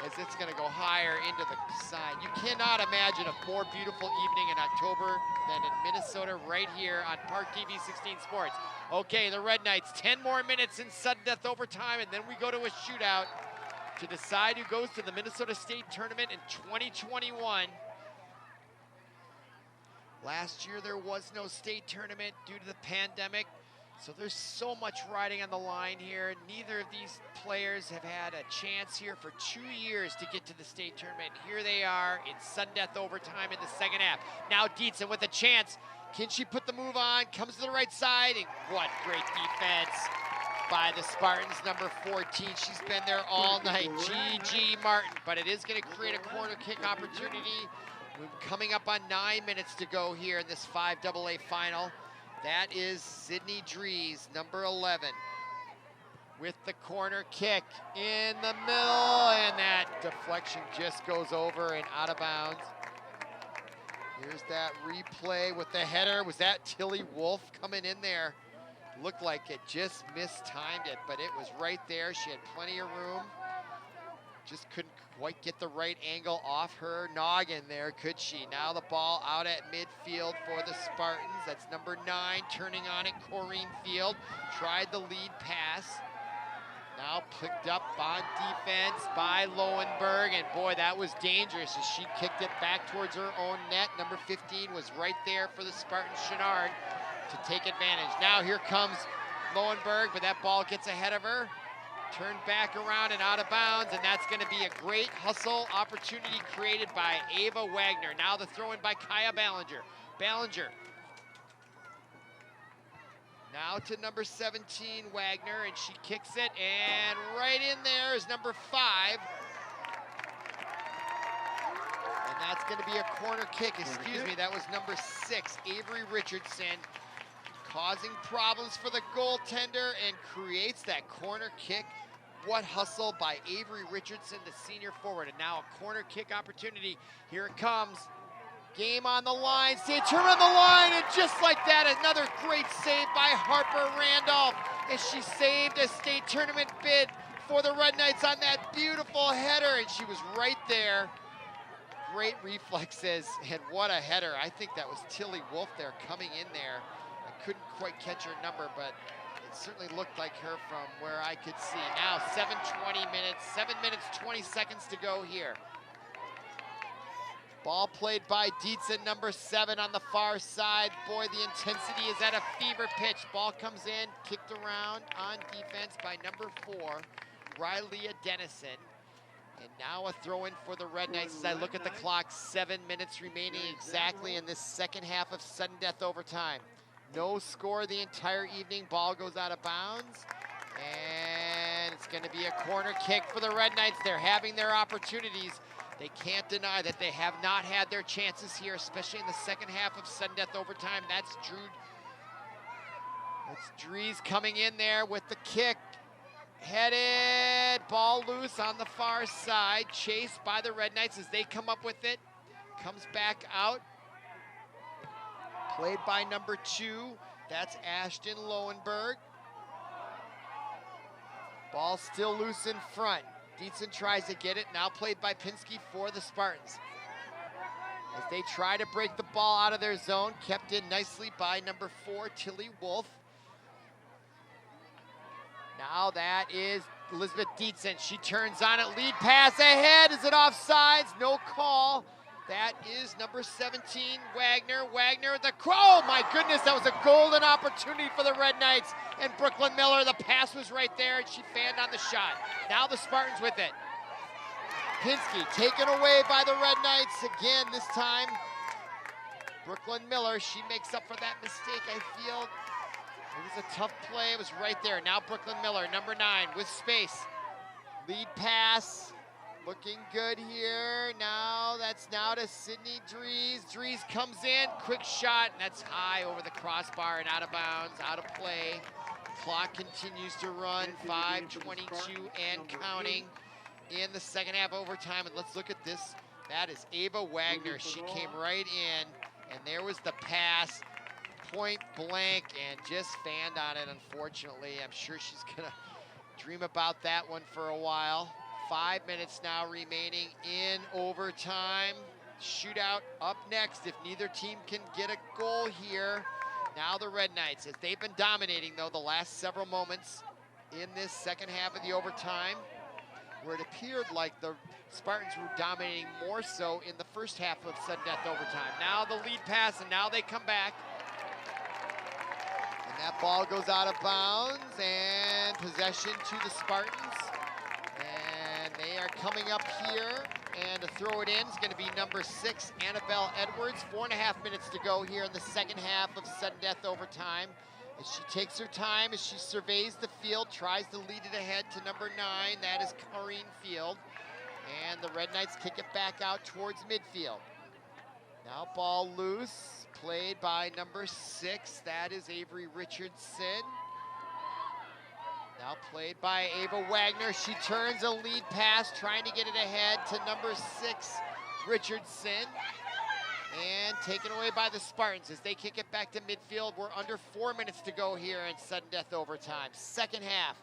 as it's gonna go higher into the side. You cannot imagine a more beautiful evening in October than in Minnesota right here on ParkTV 16 Sports. Okay, the Red Knights, 10 more minutes in sudden death overtime, and then we go to a shootout to decide who goes to the Minnesota State Tournament in 2021. Last year there was no state tournament due to the pandemic, so there's so much riding on the line here. Neither of these players have had a chance here for 2 years to get to the state tournament. Here they are in sudden death overtime in the second half. Now Dietzen with a chance. Can she put the move on? Comes to the right side, and what great defense by the Spartans, number 14. She's been there all night, G.G. Martin, but it is gonna create a corner kick opportunity. We're coming up on 9 minutes to go here in this 5AA final. That is Sydney Dries, number 11, with the corner kick in the middle, and that deflection just goes over and out of bounds. Here's that replay with the header. Was that Tilly Wolf coming in there? Looked like it just mistimed it, but it was right there. She had plenty of room. Just couldn't quite get the right angle off her noggin there, could she? Now the ball out at midfield for the Spartans. That's number 9, turning on it, Corrine Field. Tried the lead pass. Now picked up on defense by Lowenberg, and boy, that was dangerous as she kicked it back towards her own net. Number 15 was right there for the Spartans, Chenard, to take advantage. Now here comes Lowenberg, but that ball gets ahead of her. Turned back around and out of bounds, and that's going to be a great hustle opportunity created by Ava Wagner. Now the throw in by Kaya Ballinger. Ballinger. Now to number 17, Wagner, and she kicks it, and right in there is number 5. And that's going to be a corner kick. Excuse me, that was number 6, Avery Richardson, causing problems for the goaltender and creates that corner kick. What hustle by Avery Richardson, the senior forward. And now a corner kick opportunity. Here it comes. Game on the line. State tournament on the line, and just like that, another great save by Harper Randolph. And she saved a state tournament bid for the Red Knights on that beautiful header, and she was right there. Great reflexes, and what a header. I think that was Tilly Wolf there coming in there. I couldn't quite catch her number, but it certainly looked like her from where I could see. Now 7 minutes, 20 seconds to go here. Ball played by Dietzen, number 7 on the far side. Boy, the intensity is at a fever pitch. Ball comes in, kicked around on defense by number 4, Rylea Dennison. And now a throw-in for the Red Knights as I look at the clock. 7 minutes remaining exactly in this second half of sudden death overtime. No score the entire evening. Ball goes out of bounds. And it's going to be a corner kick for the Red Knights. They're having their opportunities. They can't deny that they have not had their chances here, especially in the second half of sudden death overtime. That's Dries coming in there with the kick. Headed, ball loose on the far side. Chased by the Red Knights as they come up with it. Comes back out. Played by number 2. That's Ashton Lowenberg. Ball still loose in front. Dietzen tries to get it, now played by Pinsky for the Spartans. As they try to break the ball out of their zone, kept in nicely by number 4, Tilly Wolf. Now that is Elizabeth Dietzen. She turns on it, lead pass ahead. Is it offsides? No call. That is number 17, Wagner. Wagner, oh my goodness, that was a golden opportunity for the Red Knights. And Brooklyn Miller, the pass was right there, and she fanned on the shot. Now the Spartans with it. Pinsky taken away by the Red Knights. Again, this time, Brooklyn Miller, she makes up for that mistake, I feel. It was a tough play, it was right there. Now Brooklyn Miller, number 9, with space. Lead pass, looking good here. Now that's now to Sydney Dries. Dries comes in, quick shot, and that's high over the crossbar and out of bounds, out of play. Clock continues to run, 5:22 and counting in the second half overtime. And let's look at this. That is Ava Wagner. She came right in, and there was the pass, point blank, and just fanned on it, unfortunately. I'm sure she's gonna dream about that one for a while. 5 minutes now remaining in overtime. Shootout up next if neither team can get a goal here. Now the Red Knights, as they've been dominating though the last several moments in this second half of the overtime, where it appeared like the Spartans were dominating more so in the first half of sudden death overtime. Now the lead pass, and now they come back. And that ball goes out of bounds, and possession to the Spartans. And they are coming up here, and to throw it in is going to be number 6, Annabelle Edwards. 4.5 minutes to go here in the second half of sudden death overtime. As she takes her time, as she surveys the field, tries to lead it ahead to number 9, that is Corrine Field. And the Red Knights kick it back out towards midfield. Now ball loose, played by number 6, that is Avery Richardson. Now played by Ava Wagner. She turns a lead pass, trying to get it ahead to number 6, Richardson. And taken away by the Spartans as they kick it back to midfield. We're under 4 minutes to go here in sudden death overtime. Second half.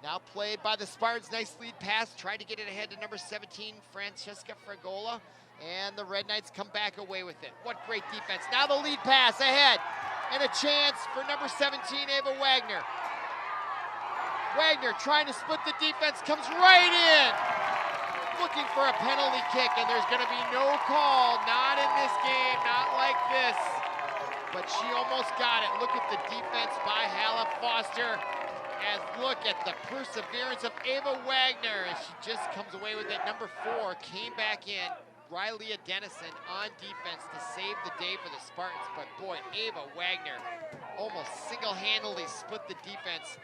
Now played by the Spartans. Nice lead pass. Tried to get it ahead to number 17, Francesca Fragola. And the Red Knights come back away with it. What great defense. Now the lead pass ahead. And a chance for number 17, Ava Wagner. Wagner trying to split the defense. Comes right in. Looking for a penalty kick, and there's going to be no call. Not in this game, not like this. But she almost got it. Look at the defense by Halla Foster. As look at the perseverance of Ava Wagner, as she just comes away with it. Number 4 came back in. Riley Dennison on defense to save the day for the Spartans. But boy, Ava Wagner almost single-handedly split the defense.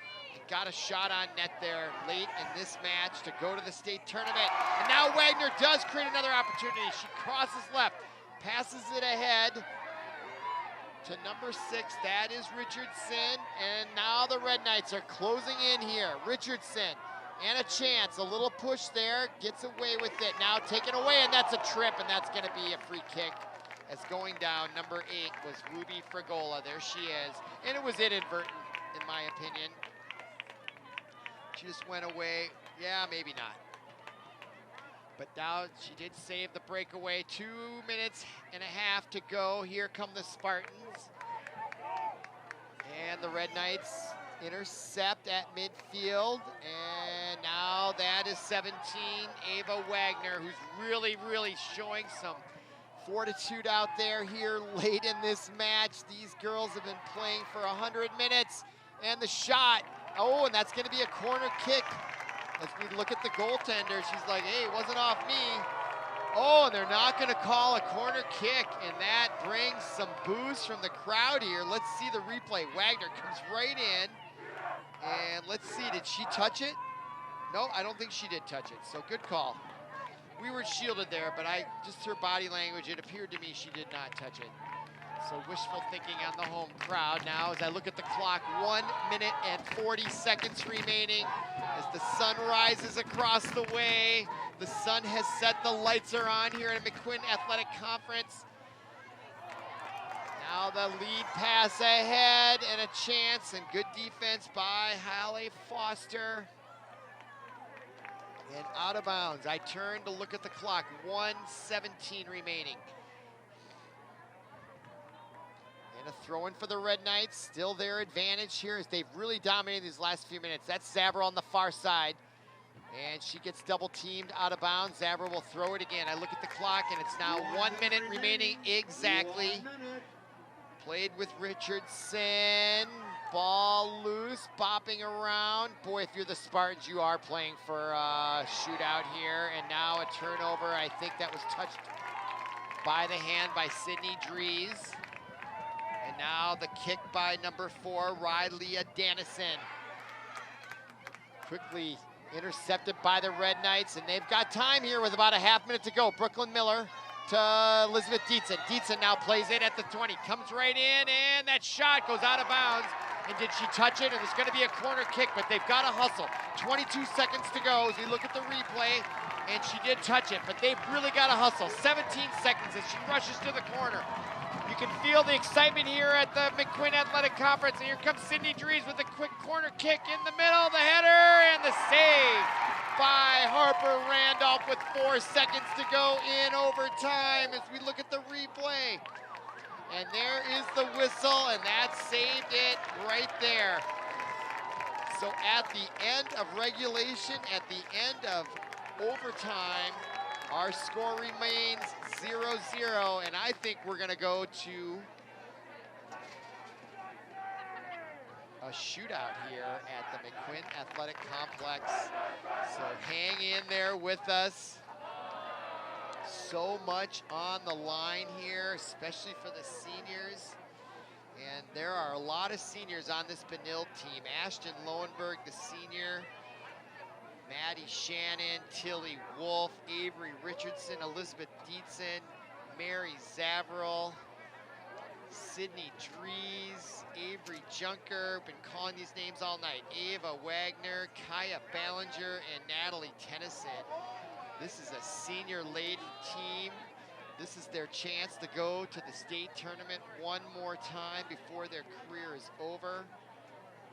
Got a shot on net there late in this match to go to the state tournament. And now Wagner does create another opportunity. She crosses left, passes it ahead to number 6, that is Richardson. And now the Red Knights are closing in here. Richardson, and a chance, a little push there, gets away with it. Now taken away, and that's a trip, and that's gonna be a free kick. As going down, number 8 was Ruby Fragola. There she is. And it was inadvertent, in my opinion. She just went away. Yeah, maybe not. But now she did save the breakaway. 2.5 minutes to go. Here come the Spartans. And the Red Knights intercept at midfield. And now that is 17, Ava Wagner, who's really, really showing some fortitude out there here late in this match. These girls have been playing for 100 minutes. And the shot. Oh, and that's going to be a corner kick. As we look at the goaltender, she's like, hey, it wasn't off me. Oh, and they're not going to call a corner kick, and that brings some boos from the crowd here. Let's see the replay. Wagner comes right in, and let's see, did she touch it? No, I don't think she did touch it, so good call. We were shielded there, but just her body language, it appeared to me she did not touch it. So wishful thinking on the home crowd now as I look at the clock. 1 minute and 40 seconds remaining as the sun rises across the way. The sun has set, the lights are on here at McQuinn Athletic Conference. Now the lead pass ahead and a chance, and good defense by Hallie Foster. And out of bounds. I turn to look at the clock. 1:17 remaining. And a throw in for the Red Knights. Still their advantage here as they've really dominated these last few minutes. That's Zabra on the far side. And she gets double teamed out of bounds. Zabra will throw it again. I look at the clock and it's now 1 minute remaining exactly. 1 minute. Played with Richardson. Ball loose, bopping around. Boy, if you're the Spartans, you are playing for a shootout here. And now a turnover. I think that was touched by the hand by Sydney Dries. And now the kick by number 4, Riley Dennison. Quickly intercepted by the Red Knights, and they've got time here with about a half minute to go. Brooklyn Miller to Elizabeth Dietzen. Dietzen now plays it at the 20, comes right in, and that shot goes out of bounds. And did she touch it? And it's gonna be a corner kick, but they've got to hustle. 22 seconds to go as we look at the replay, and she did touch it, but they've really got to hustle. 17 seconds as she rushes to the corner. You can feel the excitement here at the McQuinn Athletic Conference, and here comes Sydney Dries with a quick corner kick in the middle, the header, and the save by Harper Randolph with 4 seconds to go in overtime as we look at the replay. And there is the whistle, and that saved it right there. So at the end of regulation, at the end of overtime, our score remains 0-0, and I think we're gonna go to a shootout here at the McQuinn Athletic Complex. So hang in there with us. So much on the line here, especially for the seniors. And there are a lot of seniors on this Benilde team. Ashton Lowenberg, the senior. Maddie Shannon, Tilly Wolf, Avery Richardson, Elizabeth Dietzen, Mary Zavril, Sydney Dries, Avery Junker, been calling these names all night, Ava Wagner, Kaya Ballinger, and Natalie Tennyson. This is a senior-laden team. This is their chance to go to the state tournament one more time before their career is over.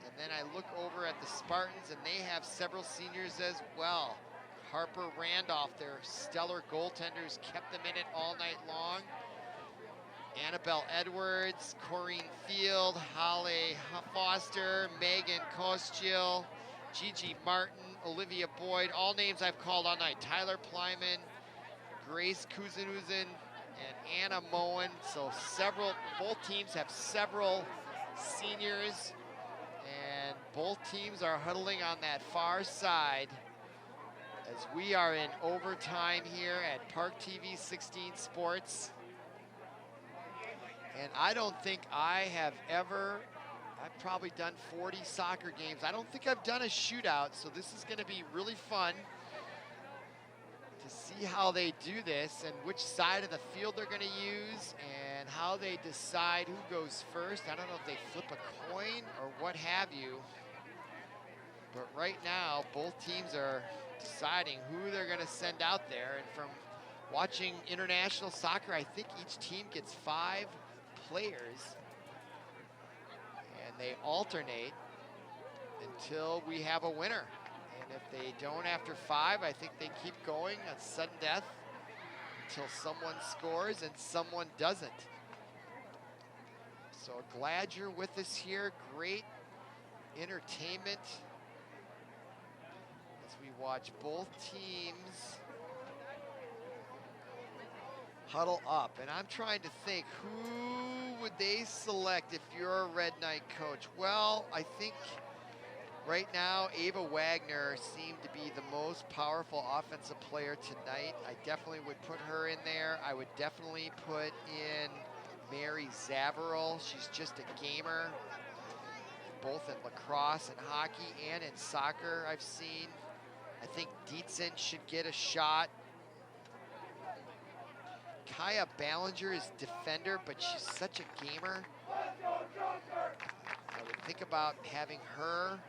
And then I look over at the Spartans, and they have several seniors as well. Harper Randolph, their stellar goaltenders, kept them in it all night long. Annabelle Edwards, Corrine Field, Holly Foster, Megan Kostiel, Gigi Martin, Olivia Boyd, all names I've called all night. Tyler Plyman, Grace Kuzanuzen, and Anna Moen. So both teams have several seniors. And both teams are huddling on that far side as we are in overtime here at ParkTV 16 Sports. And I don't think I've probably done 40 soccer games. I don't think I've done a shootout, so this is gonna be really fun to see how they do this and which side of the field they're gonna use and how they decide who goes first. I don't know if they flip a coin or what have you. But right now, both teams are deciding who they're gonna send out there. And from watching international soccer, I think each team gets 5 players. And they alternate until we have a winner. And if they don't after 5, I think they keep going on sudden death until someone scores and someone doesn't. So glad you're with us here. Great entertainment as we watch both teams huddle up. And I'm trying to think, who would they select if you're a Red Knight coach? Well, I think right now, Ava Wagner seemed to be the most powerful offensive player tonight. I definitely would put her in there. I would definitely put in Mary Zavril. She's just a gamer, both in lacrosse and hockey and in soccer I've seen. I think Dietzen should get a shot. Kaya Ballinger is defender, but she's such a gamer. I would think about having her.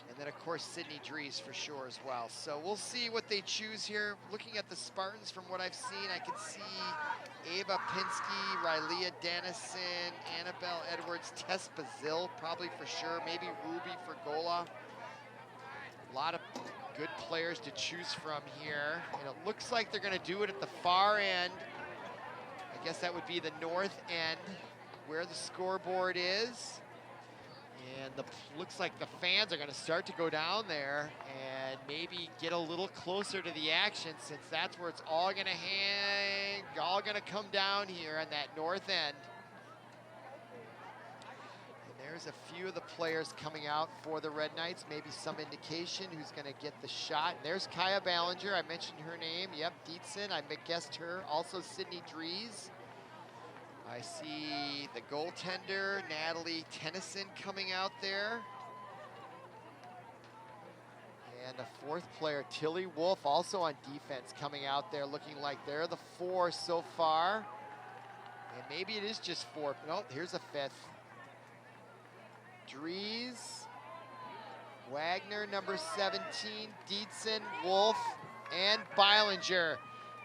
And then, of course, Sydney Dries for sure as well. So we'll see what they choose here. Looking at the Spartans, from what I've seen, I can see Ava Pinsky, Riley Dennison, Annabelle Edwards, Tess Bazil probably for sure, maybe Ruby for Gola. A lot of good players to choose from here. And it looks like they're gonna do it at the far end. I guess that would be the north end where the scoreboard is. And looks like the fans are gonna start to go down there and maybe get a little closer to the action, since that's where it's all gonna come down here on that north end. And there's a few of the players coming out for the Red Knights, maybe some indication who's gonna get the shot. There's Kaya Ballinger, I mentioned her name. Yep, Dietzen, I guessed her. Also Sydney Drees. I see the goaltender, Natalie Tennyson, coming out there. And the fourth player, Tilly Wolf, also on defense, coming out there, looking like they're the 4 so far. And maybe it is just 4. No, here's a 5th. Drees, Wagner, number 17, Dietzen, Wolf, and Beilinger.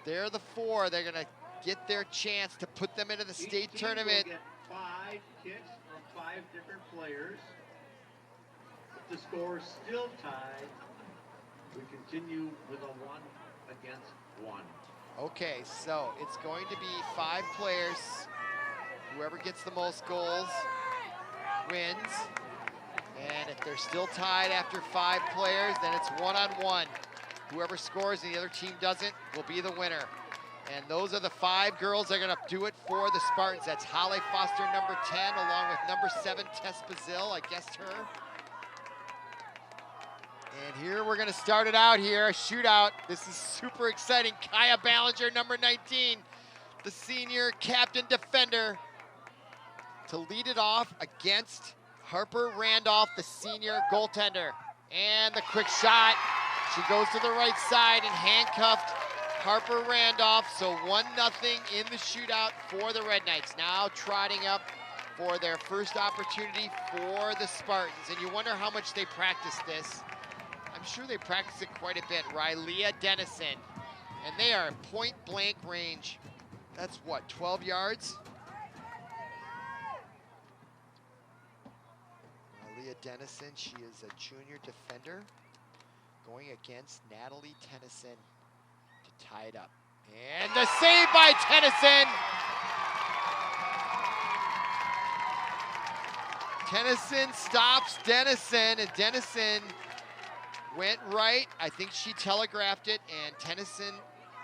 They're the 4. They're gonna get their chance to put them into the state tournament. Will get 5 kicks from 5 different players. If the score is still tied, we continue with a 1 against 1. Okay, so it's going to be 5 players. Whoever gets the most goals wins. And if they're still tied after 5 players, then it's 1-on-1. Whoever scores and the other team doesn't will be the winner. And those are the 5 girls that are gonna do it for the Spartans. That's Holly Foster, number 10, along with number 7, Tess Bazil, I guessed her. And here we're gonna start it out here, a shootout. This is super exciting. Kaya Ballinger, number 19, the senior captain defender, to lead it off against Harper Randolph, the senior goaltender. And the quick shot. She goes to the right side and handcuffed Harper Randolph, so 1-0 in the shootout for the Red Knights. Now trotting up for their first opportunity for the Spartans. And you wonder how much they practice this. I'm sure they practice it quite a bit. Rylea Dennison, and they are point blank range. That's what, 12 yards? Rylea Dennison, she is a junior defender going against Natalie Tennyson to tie it up. And the save by Tennyson! Tennyson stops Dennison, and Dennison went right. I think she telegraphed it, and Tennyson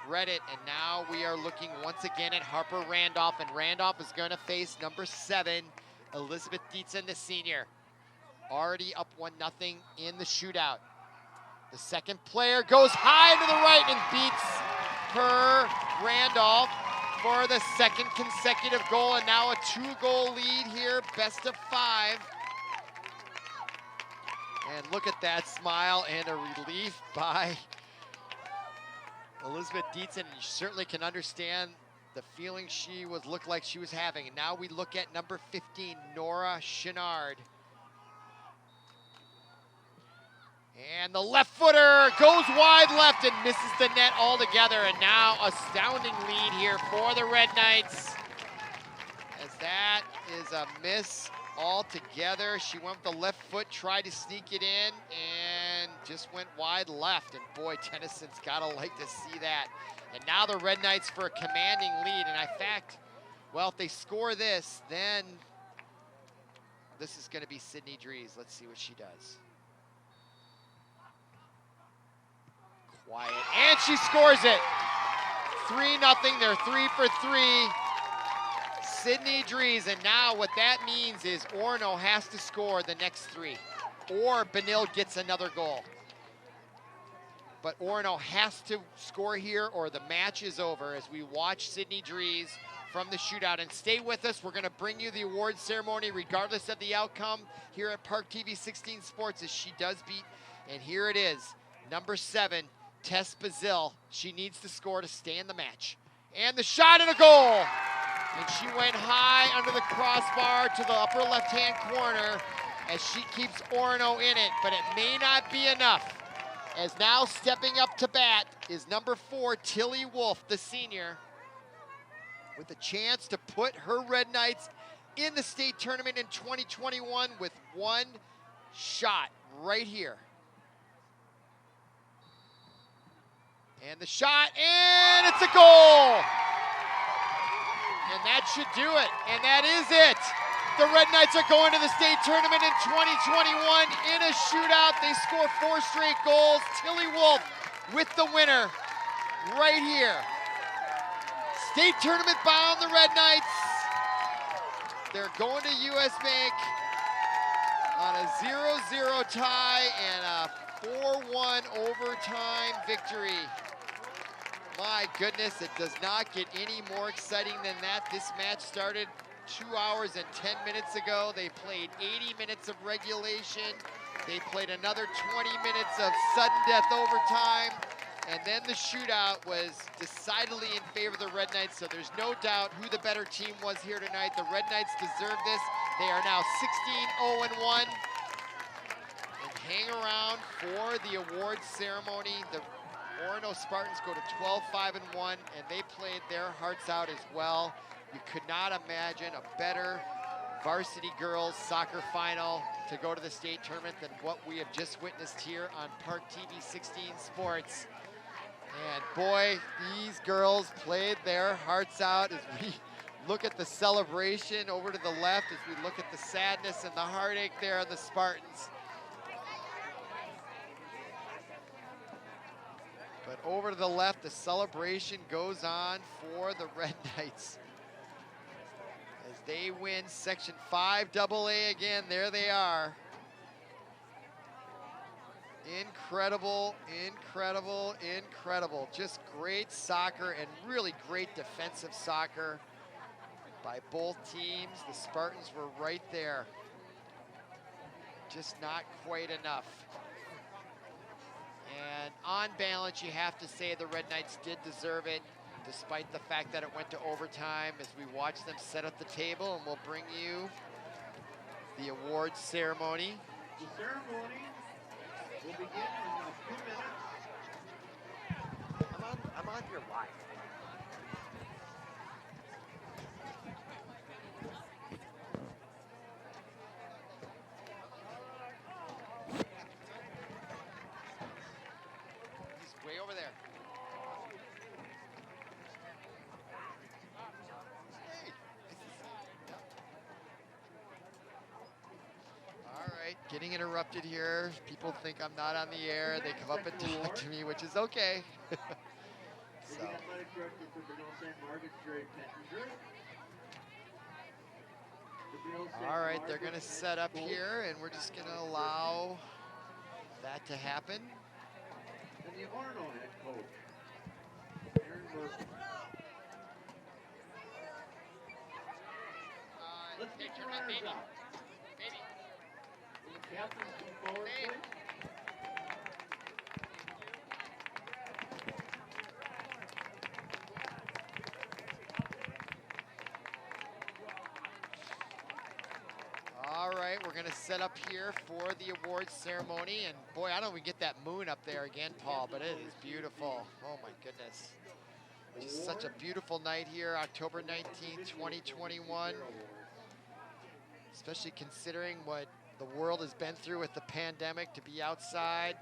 read it, and now we are looking once again at Harper Randolph, and Randolph is going to face number 7, Elizabeth Dietzen, the senior. Already up 1-0 in the shootout. The second player goes high to the right and beats her, Randolph, for the second consecutive goal, and now a 2-goal lead here, best of 5. And look at that smile and a relief by Elizabeth Dietzen. You certainly can understand the feeling she looked like she was having. And now we look at number 15, Nora Chenard. And the left footer goes wide left and misses the net altogether. And now astounding lead here for the Red Knights, as that is a miss altogether. She went with the left foot, tried to sneak it in, and just went wide left. And boy, Tennyson's gotta like to see that. And now the Red Knights for a commanding lead. And in fact, well, if they score this, then this is gonna be Sydney Drees. Let's see what she does. Quiet, and she scores it. 3-0, they're 3 for 3. Sydney Drees, and now what that means is Orono has to score the next 3, or Benilde gets another goal. But Orono has to score here or the match is over, as we watch Sydney Drees from the shootout. And stay with us, we're gonna bring you the awards ceremony regardless of the outcome here at ParkTV 16 Sports, as she does beat, and here it is, number 7, Tess Bazil. She needs to score to stay in the match. And the shot and a goal! And she went high under the crossbar to the upper left-hand corner as she keeps Orono in it, but it may not be enough, as now stepping up to bat is number 4, Tilly Wolf, the senior, with a chance to put her Red Knights in the state tournament in 2021 with one shot right here. And the shot, and it's a goal! And that should do it, and that is it. The Red Knights are going to the state tournament in 2021 in a shootout. They score 4 straight goals. Tilly Wolf with the winner right here. State tournament bound, the Red Knights. They're going to US Bank on a 0-0 tie and a 4-1 overtime victory. My goodness, it does not get any more exciting than that. This match started 2 hours and 10 minutes ago. They played 80 minutes of regulation. They played another 20 minutes of sudden death overtime. And then the shootout was decidedly in favor of the Red Knights, so there's no doubt who the better team was here tonight. The Red Knights deserve this. They are now 16-0-1 and hang around for the awards ceremony. The Orono Spartans go to 12-5-1, and they played their hearts out as well. You could not imagine a better varsity girls soccer final to go to the state tournament than what we have just witnessed here on ParkTV 16 Sports. And boy, these girls played their hearts out as we look at the celebration over to the left, as we look at the sadness and the heartache there of the Spartans. But over to the left, the celebration goes on for the Red Knights as they win Section 5 AA again. There they are. Incredible, incredible, incredible. Just great soccer and really great defensive soccer by both teams. The Spartans were right there. Just not quite enough. And on balance, you have to say the Red Knights did deserve it, despite the fact that it went to overtime, as we watch them set up the table, and we'll bring you the awards ceremony. The ceremony will begin in a few minutes. I'm on here live. He's way over there. Hey, nice to see you. Yep. All right, getting interrupted here. People think I'm not on the air. They come up and talk to me, which is okay. So. The athletic director for Benilde-St, Margaret, Jerry Pettinger. All right, they're going to set up here, and we're just going to allow that to happen. And the Orono head coach, Aaron Murphy. Let's get your runners out. Will the captains come forward, please? All right, we're gonna set up here for the awards ceremony, and boy, I don't know if we get that moon up there again, Paul, but it is beautiful. Oh my goodness. Just such a beautiful night here, October 19th, 2021. Especially considering what the world has been through with the pandemic, to be outside,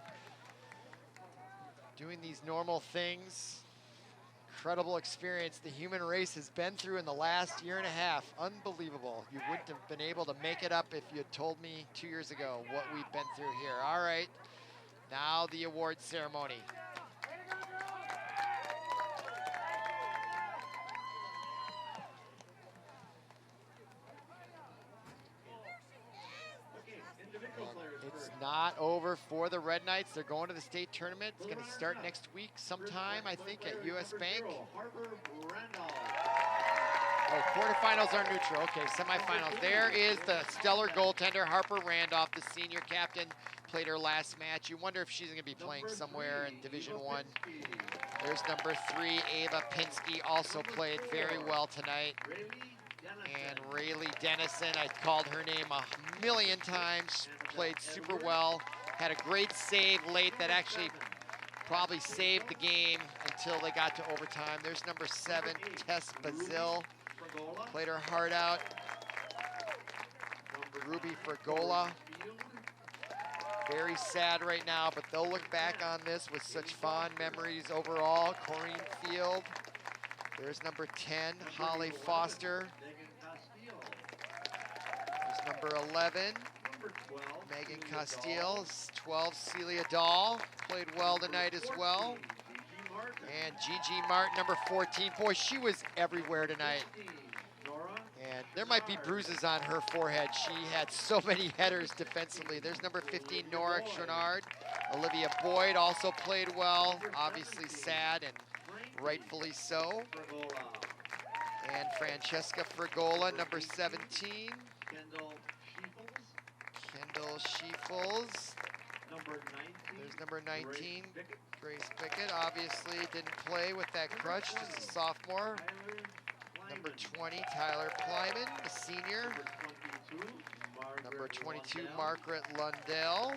doing these normal things. Incredible experience the human race has been through in the last year and a half. Unbelievable. You wouldn't have been able to make it up if you had told me 2 years ago what we've been through here. All right, now the awards ceremony. It's not over for the Red Knights. They're going to the state tournament. It's going to start next week sometime, I think, at US Bank. Oh, quarterfinals are neutral. Okay, semifinals. There is the stellar goaltender, Harper Randolph, the senior captain. Played her last match. You wonder if she's going to be playing somewhere in Division I. There's number 3, Ava Pinsky, also played very well tonight. And Rayleigh Dennison, I called her name a million times, played super well, had a great save late that actually probably saved the game until they got to overtime. There's number 7, Tess Bazil, played her heart out. Ruby Fragola. very sad right now, but they'll look back on this with such fond memories overall. Corrine Field. There's number 10, Holly Foster. There's number 11, Megan Castile. 12, Celia Dahl. Played well tonight as well. And Gigi Martin, number 14. Boy, she was everywhere tonight. And there might be bruises on her forehead. She had so many headers defensively. There's number 15, Nora Chouinard. Olivia Boyd also played well. Obviously sad and rightfully so. And Francesca Frigola, number 17. Kendall Schiefels. There's number 19, Grace Pickett. Obviously didn't play with that crutch, just a sophomore. Number 20, Tyler Plyman, the senior. Number 22, Margaret Lundell.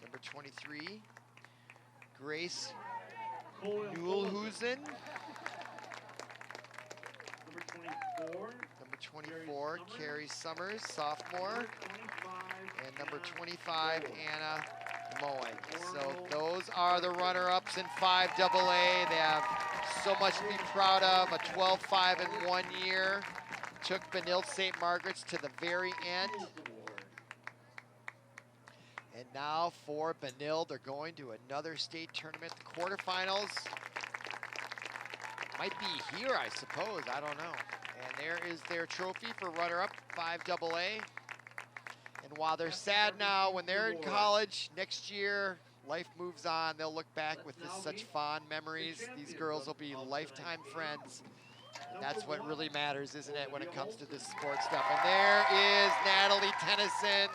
Number 23, Grace Newelhusen. Number 24, Carrie Summers, sophomore. And number 25, Anna Moen. So those are the runner-ups in 5AA. They have so much to be proud of. A 12-5 in 1 year. Took Benilde-St. Margaret's to the very end. And now for Benilde, they're going to another state tournament. The quarterfinals might be here, I suppose. I don't know. And there is their trophy for runner-up, 5AA. And while they're sad now, when they're in college next year, life moves on. They'll look back with such fond memories. These girls will be lifetime friends. And that's what really matters, isn't it, when it comes to this sports stuff. And there is Natalie Tennyson,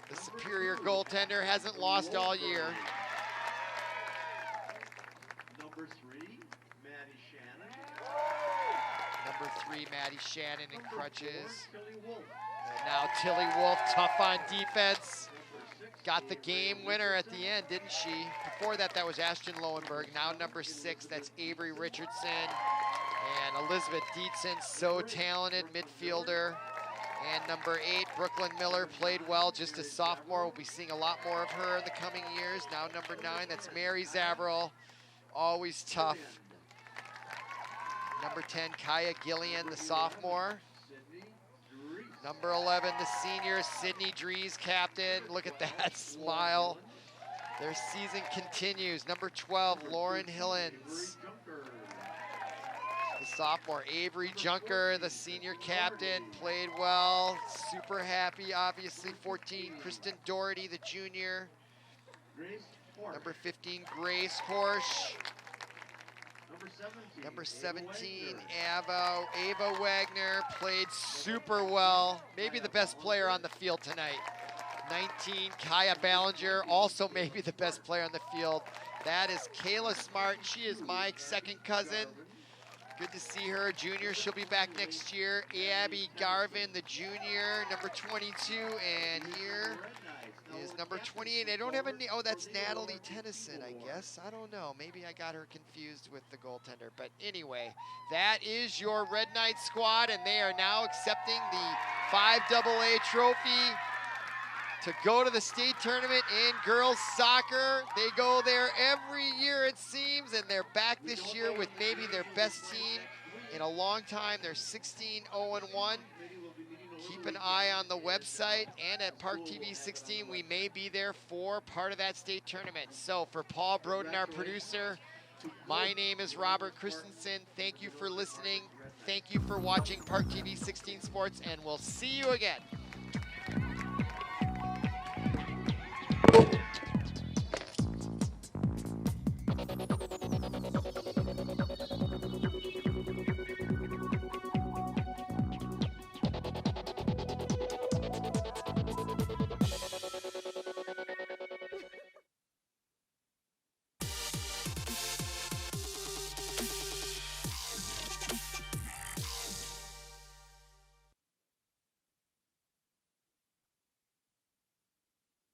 the Superior goaltender, hasn't lost all year. Number 3, Maddie Shannon. Number 3, Maddie Shannon in crutches. And now Tilly Wolf, tough on defense. Got the game winner at the end, didn't she? Before that, that was Ashton Lowenberg. Now number 6, that's Avery Richardson. And Elizabeth Dietzen, so talented midfielder. And number 8, Brooklyn Miller, played well, just a sophomore. We'll be seeing a lot more of her in the coming years. Now number 9, that's Mary Zavril, always tough. Number 10, Kaya Gillian, the sophomore. Number 11, the senior, Sydney Dries, captain. Look at that smile. Their season continues. Number 12, Lauren Hillens. The sophomore, Avery Junker, the senior captain, played well. Super happy, obviously. 14, Kristen Doherty, the junior. Number 15, Grace Horsch. Number 17, Ava Wagner, played super well. Maybe the best player on the field tonight. 19, Kaya Ballinger, also maybe the best player on the field. That is Kayla Smart. She is my second cousin. Good to see her. Junior, she'll be back next year. Abby Garvin, the junior, number 22. And here is number 28. I don't have a name. Oh, that's Natalie Tennyson, I guess. I don't know. Maybe I got her confused with the goaltender. But anyway, that is your Red Knights squad, and they are now accepting the 5AA trophy to go to the state tournament in girls soccer. They go there every year, it seems, and they're back this year with maybe their best team in a long time. They're 16-0-1. Keep an eye on the website and at ParkTV 16. We may be there for part of that state tournament. So for Paul Broden, our producer, my name is Robert Christensen. Thank you for listening. Thank you for watching ParkTV 16 Sports, and we'll see you again.